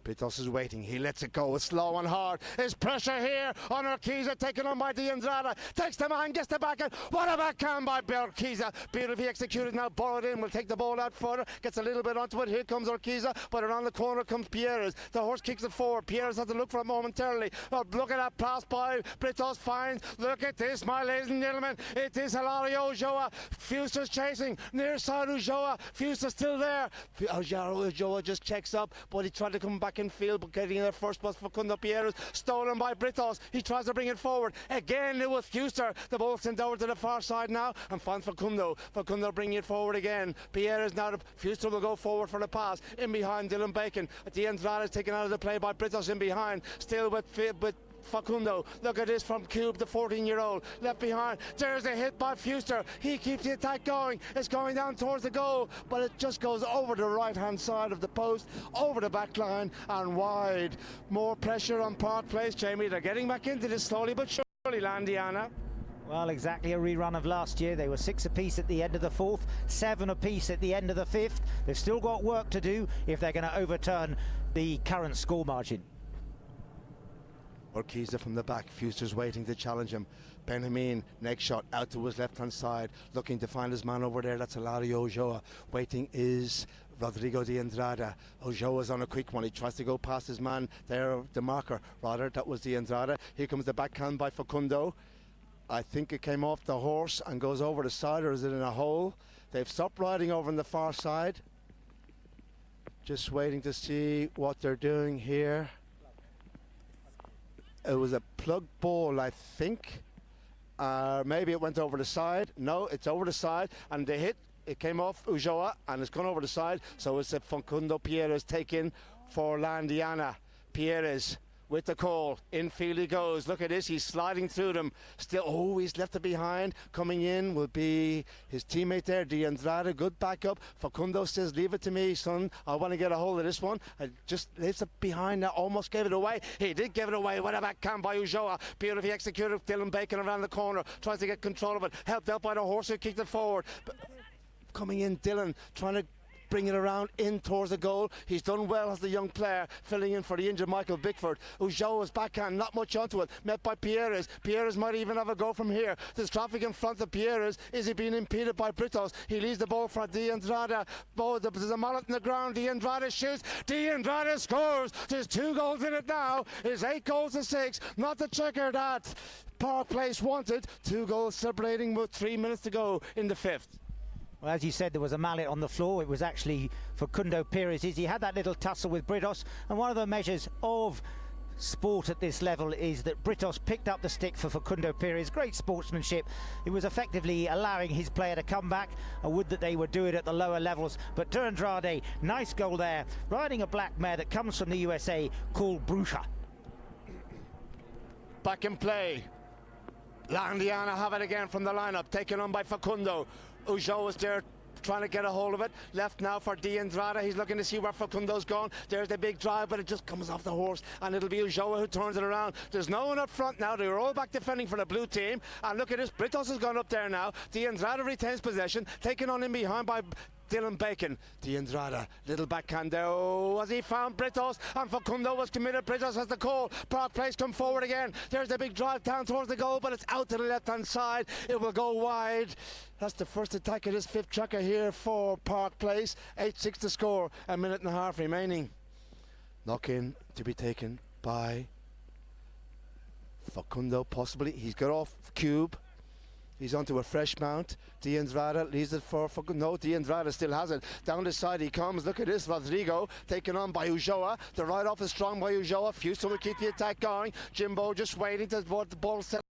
Britos is waiting. He lets it go. It's slow and hard. There's pressure here on Urquiza, taken on by D'Andrada. Takes the man, gets the backhand. What a backhand by Urquiza. Beautifully executed. Now borrowed in. Will take the ball out further. Gets a little bit onto it. Here comes Urquiza, but around the corner comes Pierres. The horse kicks it forward. Pierres has to look for it momentarily. Oh, look at that pass by Britos. Finds. Look at this, my ladies and gentlemen. It is Hilario Ulloa. Fuster's chasing. Near side Ulloa. Fuster's still there. Ulloa just checks up, but he tried to come back in field, but getting there first was Facundo Pierres, stolen by Britos. He tries to bring it forward again. It was Fuster. The ball sent over to the far side now and finds Facundo bringing it forward again. Pierres now. Fuster will go forward for the pass in behind Dylan Bacon. At the end, is taken out of the play by Britos in behind, still with Facundo. Look at this from Cube, the 14-year-old. Left behind. There's a hit by Fuster. He keeps the attack going. It's going down towards the goal, but it just goes over the right-hand side of the post, over the back line and wide. More pressure on Park Place, Jamie. They're getting back into this slowly but surely, Landiana. Well, exactly a rerun of last year. They were 6 apiece at the end of the 4th, 7 apiece at the end of the 5th. They've still got work to do if they're going to overturn the current score margin. Urquiza from the back. Fuster's waiting to challenge him. Benjamin, next shot out to his left-hand side, looking to find his man over there. That's Hilario Ulloa. Waiting is Rodrigo de Andrada. Ulloa's on a quick one. He tries to go past his man there, the marker. Rather, that was de Andrada. Here comes the backhand by Facundo. I think it came off the horse and goes over the side, or is it in a hole? They've stopped riding over on the far side. Just waiting to see what they're doing here. It was a plug ball, I think. Maybe it went over the side. No, it's over the side, and the hit, it came off Ulloa and it's gone over the side. So it's a Facundo Pierres taken for Landiana. Pierres with the call. Infield he goes. Look at this. He's sliding through them. Still, oh, he's left it behind. Coming in will be his teammate there, de Andrada. Good backup. Facundo says, leave it to me, son. I want to get a hold of this one. I just leaves it behind now. Almost gave it away. He did give it away. What a backhand by Ulloa. Beautifully executed. Dylan Bacon around the corner. Tries to get control of it. Helped out by the horse who kicked it forward. But coming in, Dylan trying to bring it around in towards the goal. He's done well as the young player, filling in for the injured Michael Bickford. Ulloa's backhand, not much onto it, met by Pierres. Pierres might even have a go from here. There's traffic in front of Pierres. Is he being impeded by Britos? He leaves the ball for de Andrada. Oh, there's a mallet in the ground. De Andrada shoots. De Andrada scores. There's 2 goals in it now. It's 8 goals to 6. Not the checker that Park Place wanted. 2 goals separating with 3 minutes to go in the 5th. Well, as you said, there was a mallet on the floor. It was actually Facundo Pierres. He had that little tussle with Britos, and one of the measures of sport at this level is that Britos picked up the stick for Facundo Pierres. Great sportsmanship. It was effectively allowing his player to come back. I would that they would do it at the lower levels, but de Andrade, nice goal there, riding a black mare that comes from the USA called Brucha. Back in play. Landiana have it again from the lineup, taken on by Facundo. Ulloa was there trying to get a hold of it. Left now for de Andrada. He's looking to see where Facundo's gone. There's the big drive, but it just comes off the horse, and it'll be Ulloa who turns it around. There's no one up front now. They're all back defending for the blue team. And look at this. Britos has gone up there now. De Andrada retains possession, taken on in behind by Dylan Bacon. De Andrada, little backhand there. Oh, as he found Britos, and Facundo was committed. Britos has the call. Park Place come forward again. There's the big drive down towards the goal, but it's out to the left-hand side. It will go wide. That's the first attack of this 5th chukker here for Park Place. 8-6 to score. 1.5 minutes remaining. Knock in to be taken by Facundo, possibly. He's got off Cube. He's onto a fresh mount. De Andrada leaves it for no, de Andrada still has it. Down the side he comes. Look at this, Rodrigo taken on by Ulloa. The ride off is strong by Ulloa. Fuster will keep the attack going. Jimbo just waiting to the ball settle.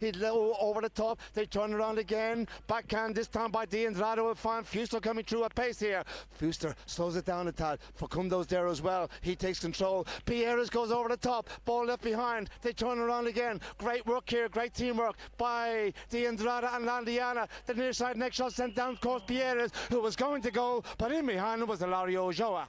He's low over the top. They turn around again. Backhand this time by de Andrada will find Fuster coming through at pace here. Fuster slows it down a tad. Facundo's there as well. He takes control. Pierres goes over the top. Ball left behind. They turn around again. Great work here. Great teamwork by de Andrada and Landiana. The near side next shot sent down towards Pierres, who was going to goal, but in behind him was Hilario Ulloa.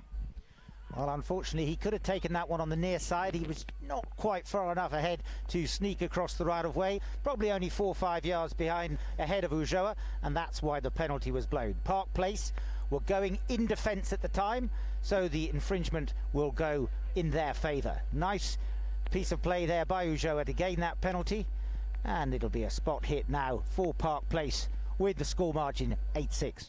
Well, unfortunately, he could have taken that one on the near side. He was not quite far enough ahead to sneak across the right-of-way. Probably only 4 or 5 yards behind ahead of Ulloa, and that's why the penalty was blown. Park Place were going in defence at the time, so the infringement will go in their favour. Nice piece of play there by Ulloa to gain that penalty, and it'll be a spot hit now for Park Place with the score margin 8-6.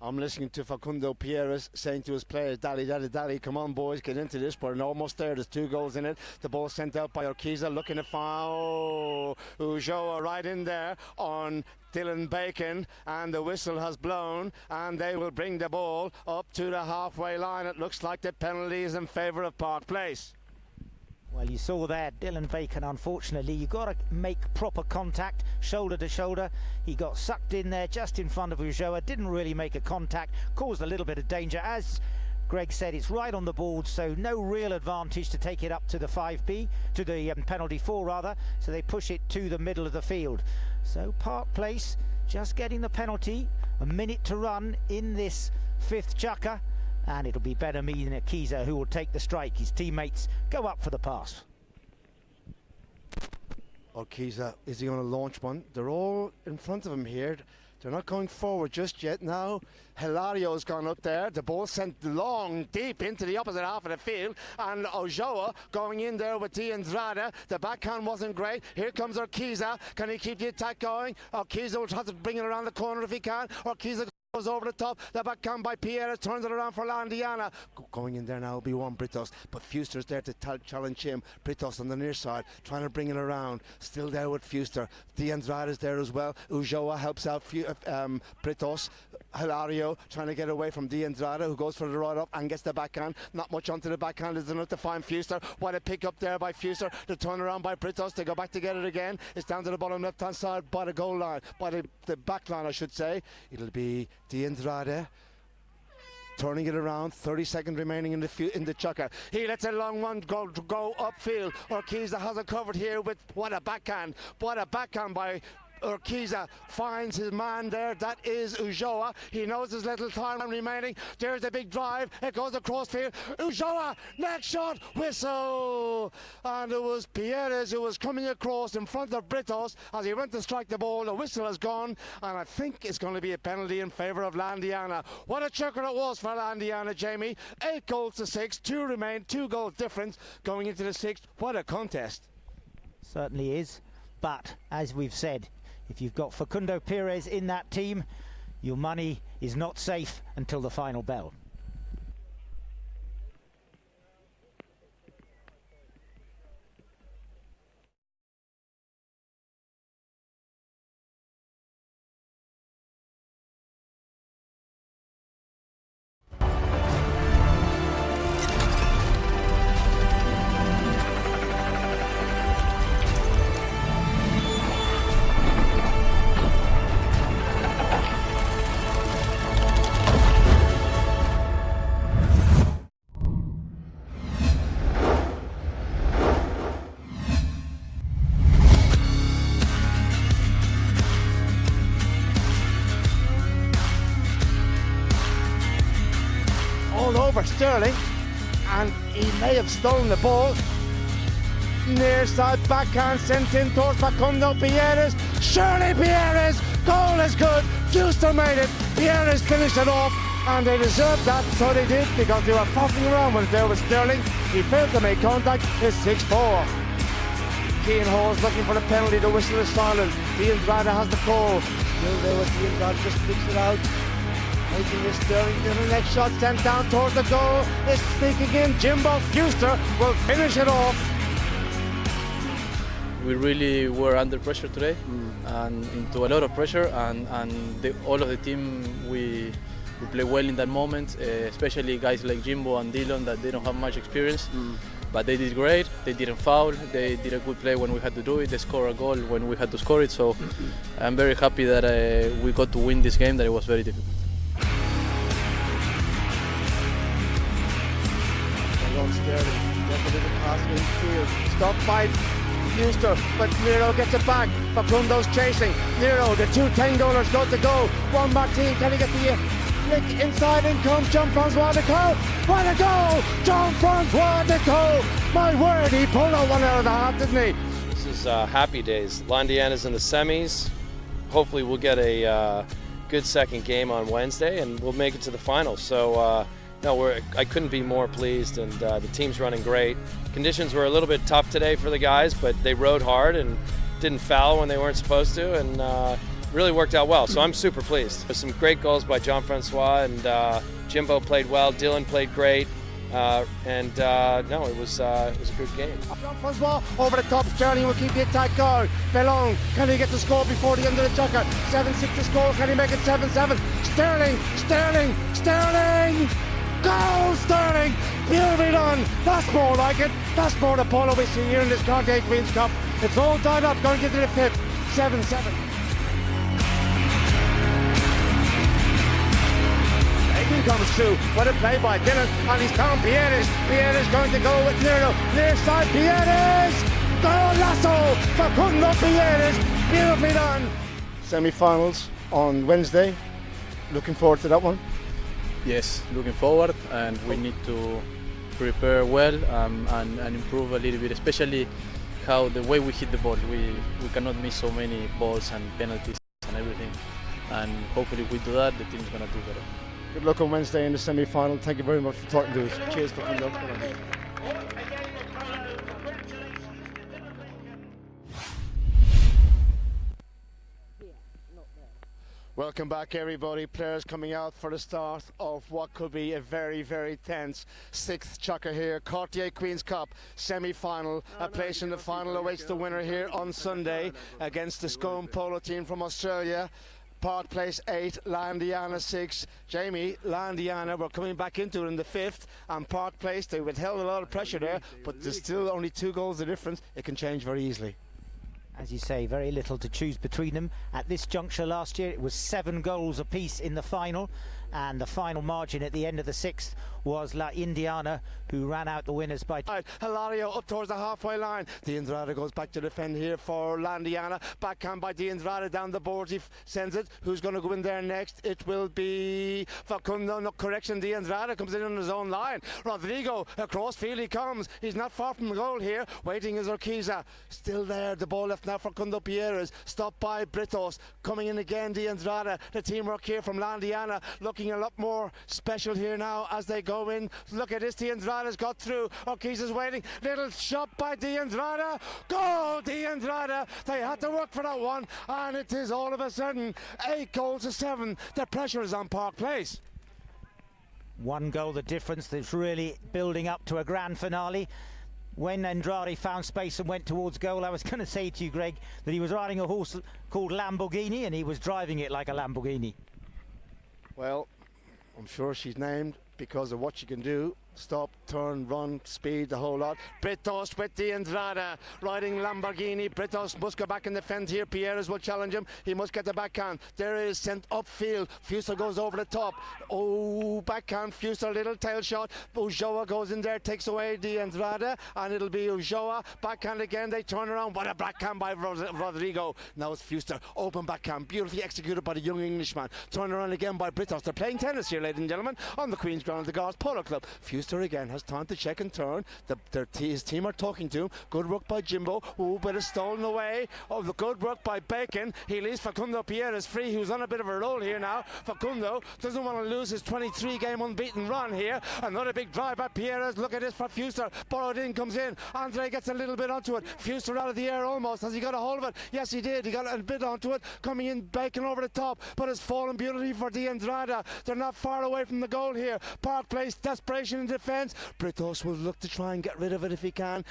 I'm listening to Facundo Pierres saying to his players, dally, dally, dally, come on boys, get into this. We're almost there. There's 2 goals in it. The ball sent out by Urquiza, looking to find Ulloa right in there on Dylan Bacon, and the whistle has blown, and they will bring the ball up to the halfway line. It looks like the penalty is in favour of Park Place. Well, you saw there, Dylan Bacon, unfortunately, you've got to make proper contact, shoulder to shoulder. He got sucked in there just in front of Ulloa, didn't really make a contact, caused a little bit of danger, as Greg said it's right on the board, so no real advantage to take it up to the 5B, to the penalty 4 rather, so they push it to the middle of the field. So Park Place just getting the penalty, a minute to run in this 5th chukker, and it'll be Benami Nakiza who will take the strike. His teammates go up for the pass. Kiza, is he going to launch one? They're all in front of him here. They're not going forward just yet now. Hilario's gone up there. The ball sent long, deep into the opposite half of the field. And Ojoa going in there with D'Andrade. The backhand wasn't great. Here comes Urquiza. Can he keep the attack going? Urquiza will try to bring it around the corner if he can. Urquiza goes over the top. The backhand by Pierre turns it around for Landiana. Going in there now will be Juan Britos, but Fuster's there to challenge him. Britos on the near side, trying to bring it around. Still there with Fuster. D'Andrade is there as well. Ujoa helps out Britos. Hilario trying to get away from D'Andrade, who goes for the right up and gets the backhand. Not much onto the backhand is enough to find Fuster. What a pick up there by Fuster. The turn around by Britos to go back to get it again. It's down to the bottom left hand side by the goal line, by the back line I should say. It'll be D'Andrade turning it around. 30 seconds remaining in the chukker. He lets a long one go upfield. Urquiza has it covered here with what a backhand by Urquiza. Finds his man there. That is Ujoa. He knows there's little time remaining. There's a big drive. It goes across field. Ujoa, next shot, whistle. And it was Pierres who was coming across in front of Britos as he went to strike the ball. The whistle has gone, and I think it's going to be a penalty in favour of Landiana. What a chukker it was for Landiana, Jamie. 8 goals to 6. 2 remain. 2 goals difference going into the 6th. What a contest. Certainly is, but as we've said, if you've got Facundo Pires in that team, your money is not safe until the final bell. Over Sterling, and he may have stolen the ball. Near side backhand sent in towards Facundo Pierres. Surely Pierres, goal is good. Fuster made it. Pierres finished it off, and they deserved that, so they did, because they were fussing around when there was Sterling. He failed to make contact. It's 6-4. Keane Hall's looking for the penalty. The whistle is silent. D'Andrade has the call. Still there with D'Andrade, just picks it out. Making this Sterling to the next shot, sent down towards the goal. It's sneaking in. Jimbo Fuster will finish it off. We really were under pressure today, and into a lot of pressure, and all of the team we play well in that moment, especially guys like Jimbo and Dillon that they don't have much experience. But they did great. They didn't foul. They did a good play when we had to do it. They scored a goal when we had to score it. So I'm very happy that we got to win this game. That it was very difficult. Sterling gets a little pass infield. Stopped by Fuster, but Nero gets it back. Facundo's chasing. Nero, the 2 10-goalers got to go. Juan Martin, can he get the flick inside? In comes Jean-Francois Decaux. What a goal! Jean-Francois Decaux! My word, he pulled out one out of the hat, didn't he? This is happy days. Landiana's in the semis. Hopefully we'll get a good second game on Wednesday, and we'll make it to the final. So. No, I couldn't be more pleased, and the team's running great. Conditions were a little bit tough today for the guys, but they rode hard and didn't foul when they weren't supposed to, and really worked out well. So I'm super pleased. There's some great goals by Jean-Francois, and Jimbo played well, Dylan played great, no, it was a good game. Jean-Francois over the top, Sterling will keep the attack going. Bellon, can he get the score before the end of the chukker? 7-6 to score, can he make it 7-7? Sterling! Goal, Sterling! Beautifully done! That's more like it. That's more the polo we see here in this Cartier Queen's Cup. It's all tied up, going into the 5th. 7-7. Taking comes through. What a play by Dylan, and he's found Pierres. Pierres going to go with Nero. Near side, Pierres! Golazo! Facundo Pierres! Beautifully done! Semi-finals on Wednesday. Looking forward to that one? Yes, looking forward, and we need to prepare well and improve a little bit, especially how the way we hit the ball. We cannot miss so many balls and penalties and everything, and hopefully if we do that, the team's going to do better. Good luck on Wednesday in the semi-final. Thank you very much for talking to us. Cheers, Facundo. Welcome back, everybody. Players coming out for the start of what could be a very, very tense sixth chukker here. Cartier Queen's Cup semi-final. A place in the final awaits the winner here on Sunday against the Scone Polo team from Australia. Park Place 8, La Indiana 6. Jamie, La Indiana, we're coming back into it in the fifth, and Park Place, they withheld a lot of pressure there, but there's still only 2 goals of difference. It can change very easily. As you say, very little to choose between them. At this juncture last year, it was 7 goals apiece in the final, and the final margin at the end of the sixth was La Indiana, who ran out the winners by... Hilario up towards the halfway line. D'Andrade goes back to defend here for La Indiana. Backhand by D'Andrade down the board. He sends it. Who's going to go in there next? It will be Facundo. No correction. D'Andrade comes in on his own line. Rodrigo across field he comes. He's not far from the goal here. Waiting is Urquiza. Still there. The ball left now for Facundo Pierres. Stopped by Britos. Coming in again, D'Andrade. The teamwork here from La Indiana looking a lot more special here now as they go in. Look at this. D'Andrade's got through. Urquiza's waiting. Little shot by D'Andrade. Goal, D'Andrade. They had to work for that one, and it is all of a sudden 8 goals to 7. The pressure is on Park Place. 1 goal the difference. That's really building up to a grand finale. When Andrade found space and went towards goal, I was going to say to you, Greg, that he was riding a horse called Lamborghini, and he was driving it like a Lamborghini. Well, I'm sure she's named because of what she can do. Stop, turn, run, speed, the whole lot. Britos with D'Andrade riding Lamborghini. Britos must go back and defend here. Pierres will challenge him. He must get the backhand. There is sent upfield. Fuster goes over the top. Oh, backhand. Fuster, little tail shot. Ulloa goes in there, takes away D'Andrade, and it'll be Ulloa. Backhand again. They turn around. What a backhand by Rodrigo. Now it's Fuster. Open backhand. Beautifully executed by the young Englishman. Turn around again by Britos. They're playing tennis here, ladies and gentlemen, on the Queen's Ground of the Guards Polo Club. Fuster again has time to check and turn. His team are talking to him. Good work by Jimbo. Oh, but it's stolen away. Oh, the good work by Bacon. He leaves Facundo Pierres free, who's on a bit of a roll here now. Facundo doesn't want to lose his 23-game unbeaten run here. Another big drive by Pierres. Look at this for Fuster. Borrowed in, comes in. Andre gets a little bit onto it. Fuster out of the air almost. Has he got a hold of it? Yes, he did. He got a bit onto it. Coming in, Bacon over the top, but it's fallen beautifully for D'Andrade. They're not far away from the goal here. Park Place, desperation in defence. Britos will look to try and get rid of it if he can.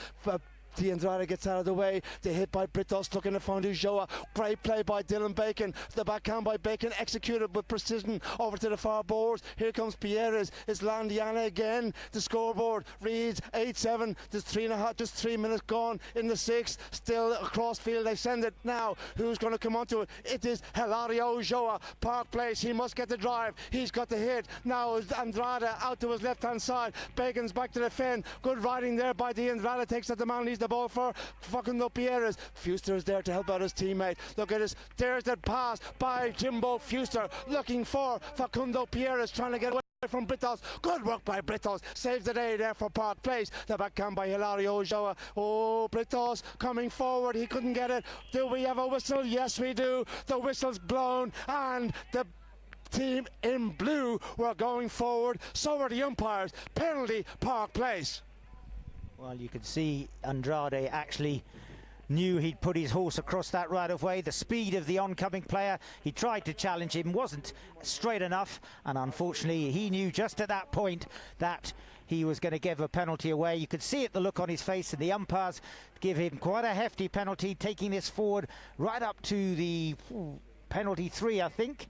D'Andrade gets out of the way. The hit by Britos, looking to find Ulloa. Great play by Dylan Bacon. The backhand by Bacon executed with precision over to the far boards. Here comes Pierres. It's La Indiana again. The scoreboard reads 8-7. There's 3 minutes gone in the sixth. Still across field. They send it now. Who's going to come onto it? It is Hilario Ulloa. Park Place. He must get the drive. He's got the hit. Now is Andrade out to his left-hand side. Bacon's back to defend. Good riding there by D'Andrade. Takes at the man. Leads the ball for Facundo Pierres. Fuster is there to help out his teammate. Look at this. There's that pass by Jimbo Fuster looking for Facundo Pierres, trying to get away from Britos. Good work by Britos. Saves the day there for Park Place. The backhand by Hilario Ulloa. Oh, Britos coming forward. He couldn't get it. Do we have a whistle? Yes, we do. The whistle's blown, and the team in blue were going forward. So are the umpires. Penalty, Park Place. Well, you can see Andrade actually knew he'd put his horse across that right of way. The speed of the oncoming player, he tried to challenge him, wasn't straight enough, and unfortunately he knew just at that point that he was going to give a penalty away. You could see it, the look on his face, and the umpires give him quite a hefty penalty, taking this forward right up to the penalty 3, I think.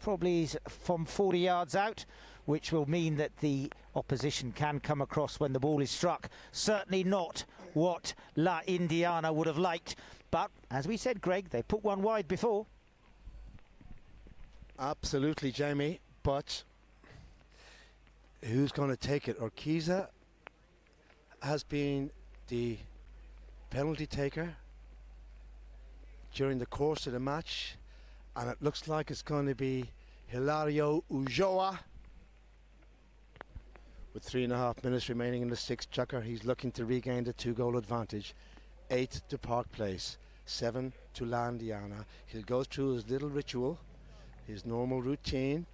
Probably from 40 yards out, which will mean that the opposition can come across when the ball is struck. Certainly not what La Indiana would have liked, but as we said, Greg, they put one wide before. Absolutely, Jamie, but who's going to take it? Urquiza has been the penalty taker during the course of the match, and it looks like it's going to be Hilario Ulloa. With 3.5 minutes remaining in the sixth, chukker, he's looking to regain the 2-goal advantage. 8 to Park Place, 7 to La Indiana. He'll go through his little ritual, his normal routine.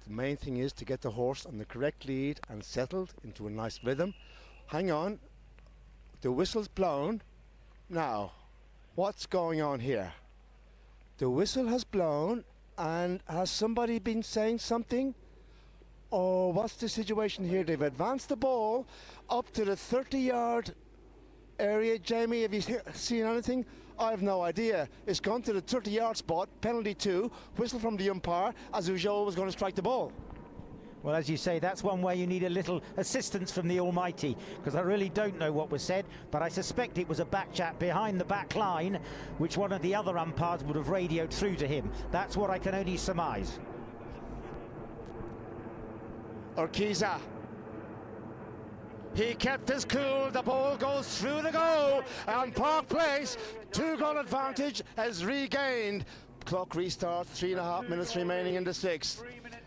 The main thing is to get the horse on the correct lead and settled into a nice rhythm. Hang on, the whistle's blown. Now, what's going on here? The whistle has blown, and has somebody been saying something? Or what's the situation here? They've advanced the ball up to the 30-yard area. Jamie, have you seen anything? I have no idea. It's gone to the 30-yard spot, penalty 2, whistle from the umpire, as Ulloa was going to strike the ball. Well, as you say, that's one where you need a little assistance from the Almighty, because I really don't know what was said, but I suspect it was a back chat behind the back line, which one of the other umpires would have radioed through to him. That's what I can only surmise. Urquiza. He kept his cool, the ball goes through the goal, and Park Place, 2-goal advantage is regained. Clock restarts, 3.5 minutes remaining in the sixth.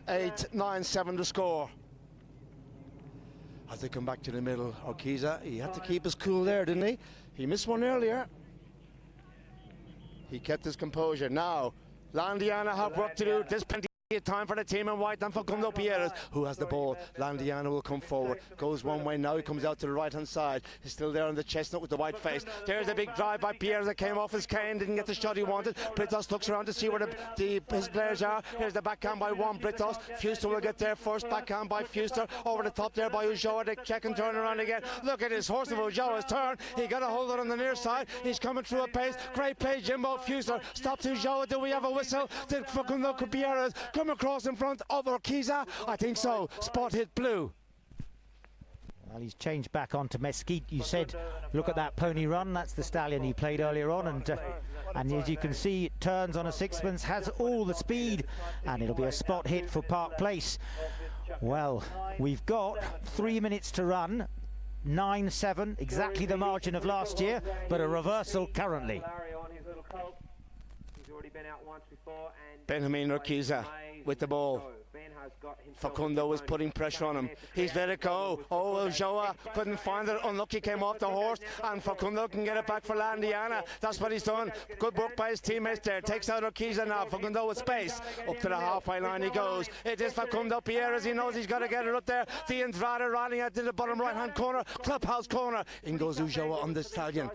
8-9-7 to score. As they come back to the middle, Urquiza, he had to keep his cool there, didn't he? He missed one earlier. He kept his composure. Now, La Indiana have work to do. This penalty time for the team in white and Facundo Pierres, who has the ball. La Indiana will come forward, goes one way, now he comes out to the right hand side. He's still there on the chestnut with the white face. There's a big drive by Pierres that came off his cane, didn't get the shot he wanted. Britos looks around to see where his players are. Here's the backhand by Juan Britos. Fuster will get there first, backhand by Fuster, over the top there by Ulloa. They check and turn around again. Look at his horse of Ulloa's turn. He got a hold of it on the near side. He's coming through a pace. Great play, Jimbo. Fuster stops Ulloa. Do we have a whistle? Did Facundo Pierres come across in front of Urquiza? I think so. Spot hit blue. Well, he's changed back onto Mesquite. You said, look at that pony run. That's the stallion he played earlier on, and as you can see, it turns on a sixpence, has all the speed, and it'll be a spot hit for Park Place. Well, we've got 3 minutes to run. 9-7, exactly the margin of last year, but a reversal currently. Benjamin Urquiza with the ball. Facundo was putting pressure on him. He's let it go. Oh, Ulloa couldn't find it. Unlucky, came off the horse, and Facundo can get it back for La Indiana. That's what he's done. Good work by his teammates there. Takes out Urquiza now. Facundo with space. Up to the halfway line he goes. It is Facundo Pierres. He knows he's got to get it up there. The Andrade running out to the bottom right-hand corner. Clubhouse corner. In goes Ulloa on the stallion.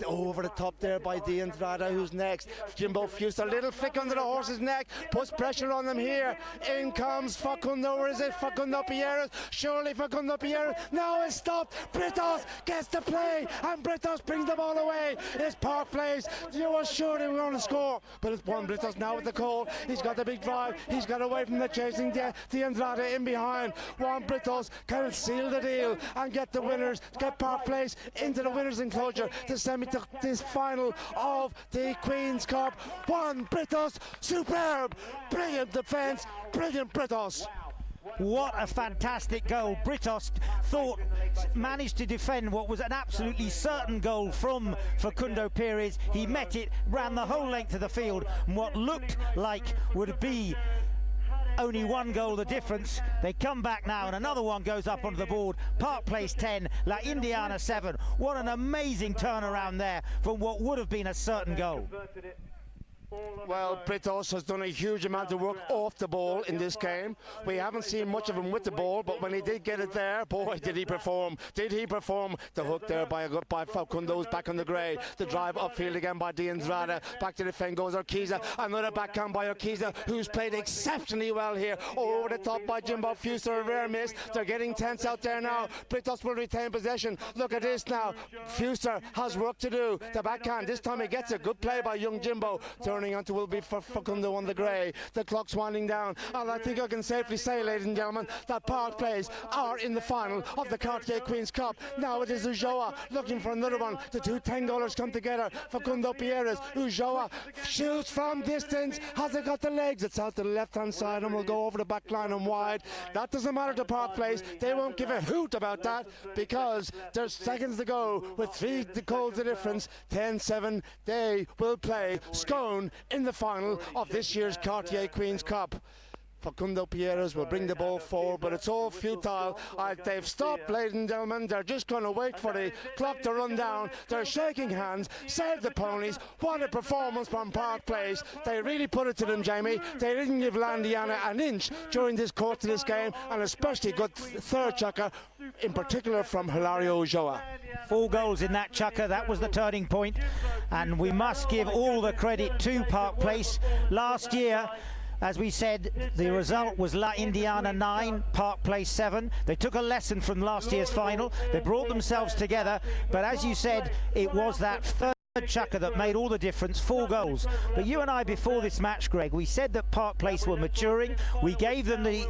Over the top there by the Andrade. Who's next? Jimbo Fuster. A little flick under the horse's neck. Puts pressure on them here. In comes Facundo. Or is it Facundo Pierres? Surely Facundo Pierres. Now it's stopped. Britos gets the play, and Britos brings the ball away. It's Park Place. You were sure they were going to score, but it's Juan Britos now with the call. He's got the big drive. He's got away from the chasing the Andrade in behind. Juan Britos can seal the deal and get the winners, get Park Place into the winners' enclosure to semi to this final of the Queen's Cup. Juan Britos, superb, brilliant defence, brilliant Britos. What a fantastic goal. Britos managed to defend what was an absolutely certain goal from Facundo Pierres. He met it, ran the whole length of the field, and what looked like would be only one goal the difference. They come back now, and another one goes up onto the board. Park Place 10, La Indiana 7. What an amazing turnaround there from what would have been a certain goal. Well, Britos has done a huge amount of work off the ball in this game. We haven't seen much of him with the ball, but when he did get it there, boy, did he perform. Did he perform. The hook there by Facundo's back on the grey. The drive upfield again by De Andrade. Back to the defend goes Urquiza. Another backhand by Urquiza, who's played exceptionally well here. Over the top by Jimbo Fuster, a rare miss. They're getting tense out there now. Britos will retain possession. Look at this now. Fuster has work to do. The backhand, this time he gets a good play by young Jimbo. Turn turning onto will be for Facundo on the grey. The clock's winding down, and I think I can safely say, ladies and gentlemen, that Park Place are in the final of the Cartier Queen's Cup. Now it is Ulloa looking for another one. The two $10 come together. Facundo Pierres, Ulloa shoots from distance. Has it got the legs? It's out to the left-hand side and will go over the back line and wide. That doesn't matter to Park Place. They won't give a hoot about that because there's seconds to go with 3 goals of difference. 10-7. They will play Scone in the final of this year's Cartier Queen's Cup. Facundo Pierres will bring the ball forward, but it's all futile. They've stopped, ladies and gentlemen. They're just going to wait for the clock to run down. They're shaking hands. Save the ponies. What a performance from Park Place. They really put it to them, Jamie. They didn't give Landiana an inch during this course of this game, and especially good third chukker, in particular from Hilario Ulloa. 4 goals in that chukker. That was the turning point, and we must give all the credit to Park Place. Last year, as we said, the result was La Indiana 9, Park Place 7. They took a lesson from last year's final. They brought themselves together, but as you said, it was that third chukker that made all the difference. 4 goals. But you and I, before this match, Greg, we said that Park Place were maturing. We gave them the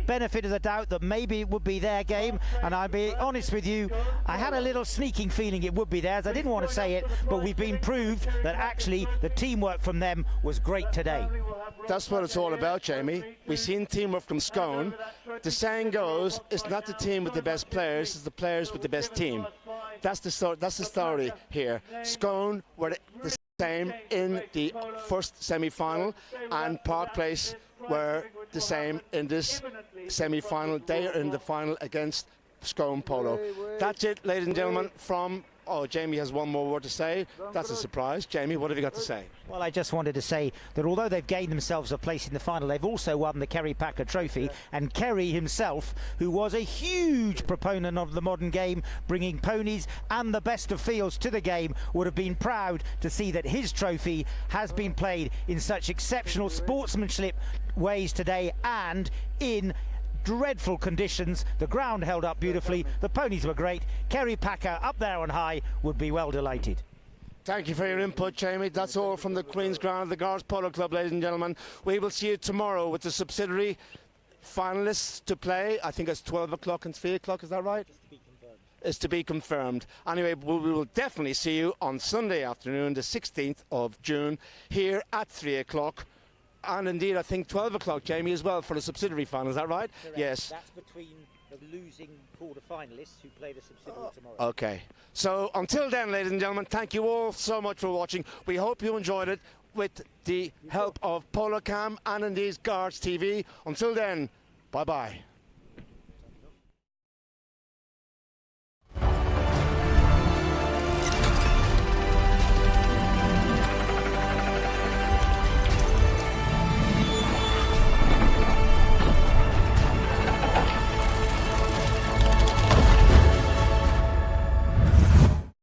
benefit of the doubt that maybe it would be their game, and I'll be honest with you, I had a little sneaking feeling it would be theirs. I didn't want to say it, but we've been proved that actually the teamwork from them was great today. That's what it's all about, Jamie. We've seen teamwork from Scone. The saying goes, it's not the team with the best players, it's the players with the best team. That's the story here. Scone were the same in the first semi-final, and Park Place were the same in this semi-final. They are in the final against Scone Polo. That's it, ladies and gentlemen, from... Oh, Jamie has one more word to say. That's a surprise. Jamie, what have you got to say? Well, I just wanted to say that although they've gained themselves a place in the final, they've also won the Kerry Packer Trophy, and Kerry himself, who was a huge proponent of the modern game, bringing ponies and the best of fields to the game, would have been proud to see that his trophy has been played in such exceptional sportsmanship ways today and in dreadful conditions. The ground held up beautifully, the ponies were great. Kerry Packer up there on high would be well delighted. Thank you for your input, Jamie. That's all from the Queen's Ground of the Guards Polo Club, ladies and gentlemen. We will see you tomorrow with the subsidiary finalists to play. I think it's 12 o'clock and 3 o'clock, is that right? It's to be confirmed. Anyway, we will definitely see you on Sunday afternoon, the 16th of June, here at 3 o'clock. And indeed, I think 12 o'clock, Jamie, as well, for the subsidiary final. Is that right? Correct. Yes. That's between the losing quarter-finalists who play the subsidiary tomorrow. Okay. So until then, ladies and gentlemen, thank you all so much for watching. We hope you enjoyed it with the help of Polo Cam and indeed Guards TV. Until then, bye-bye.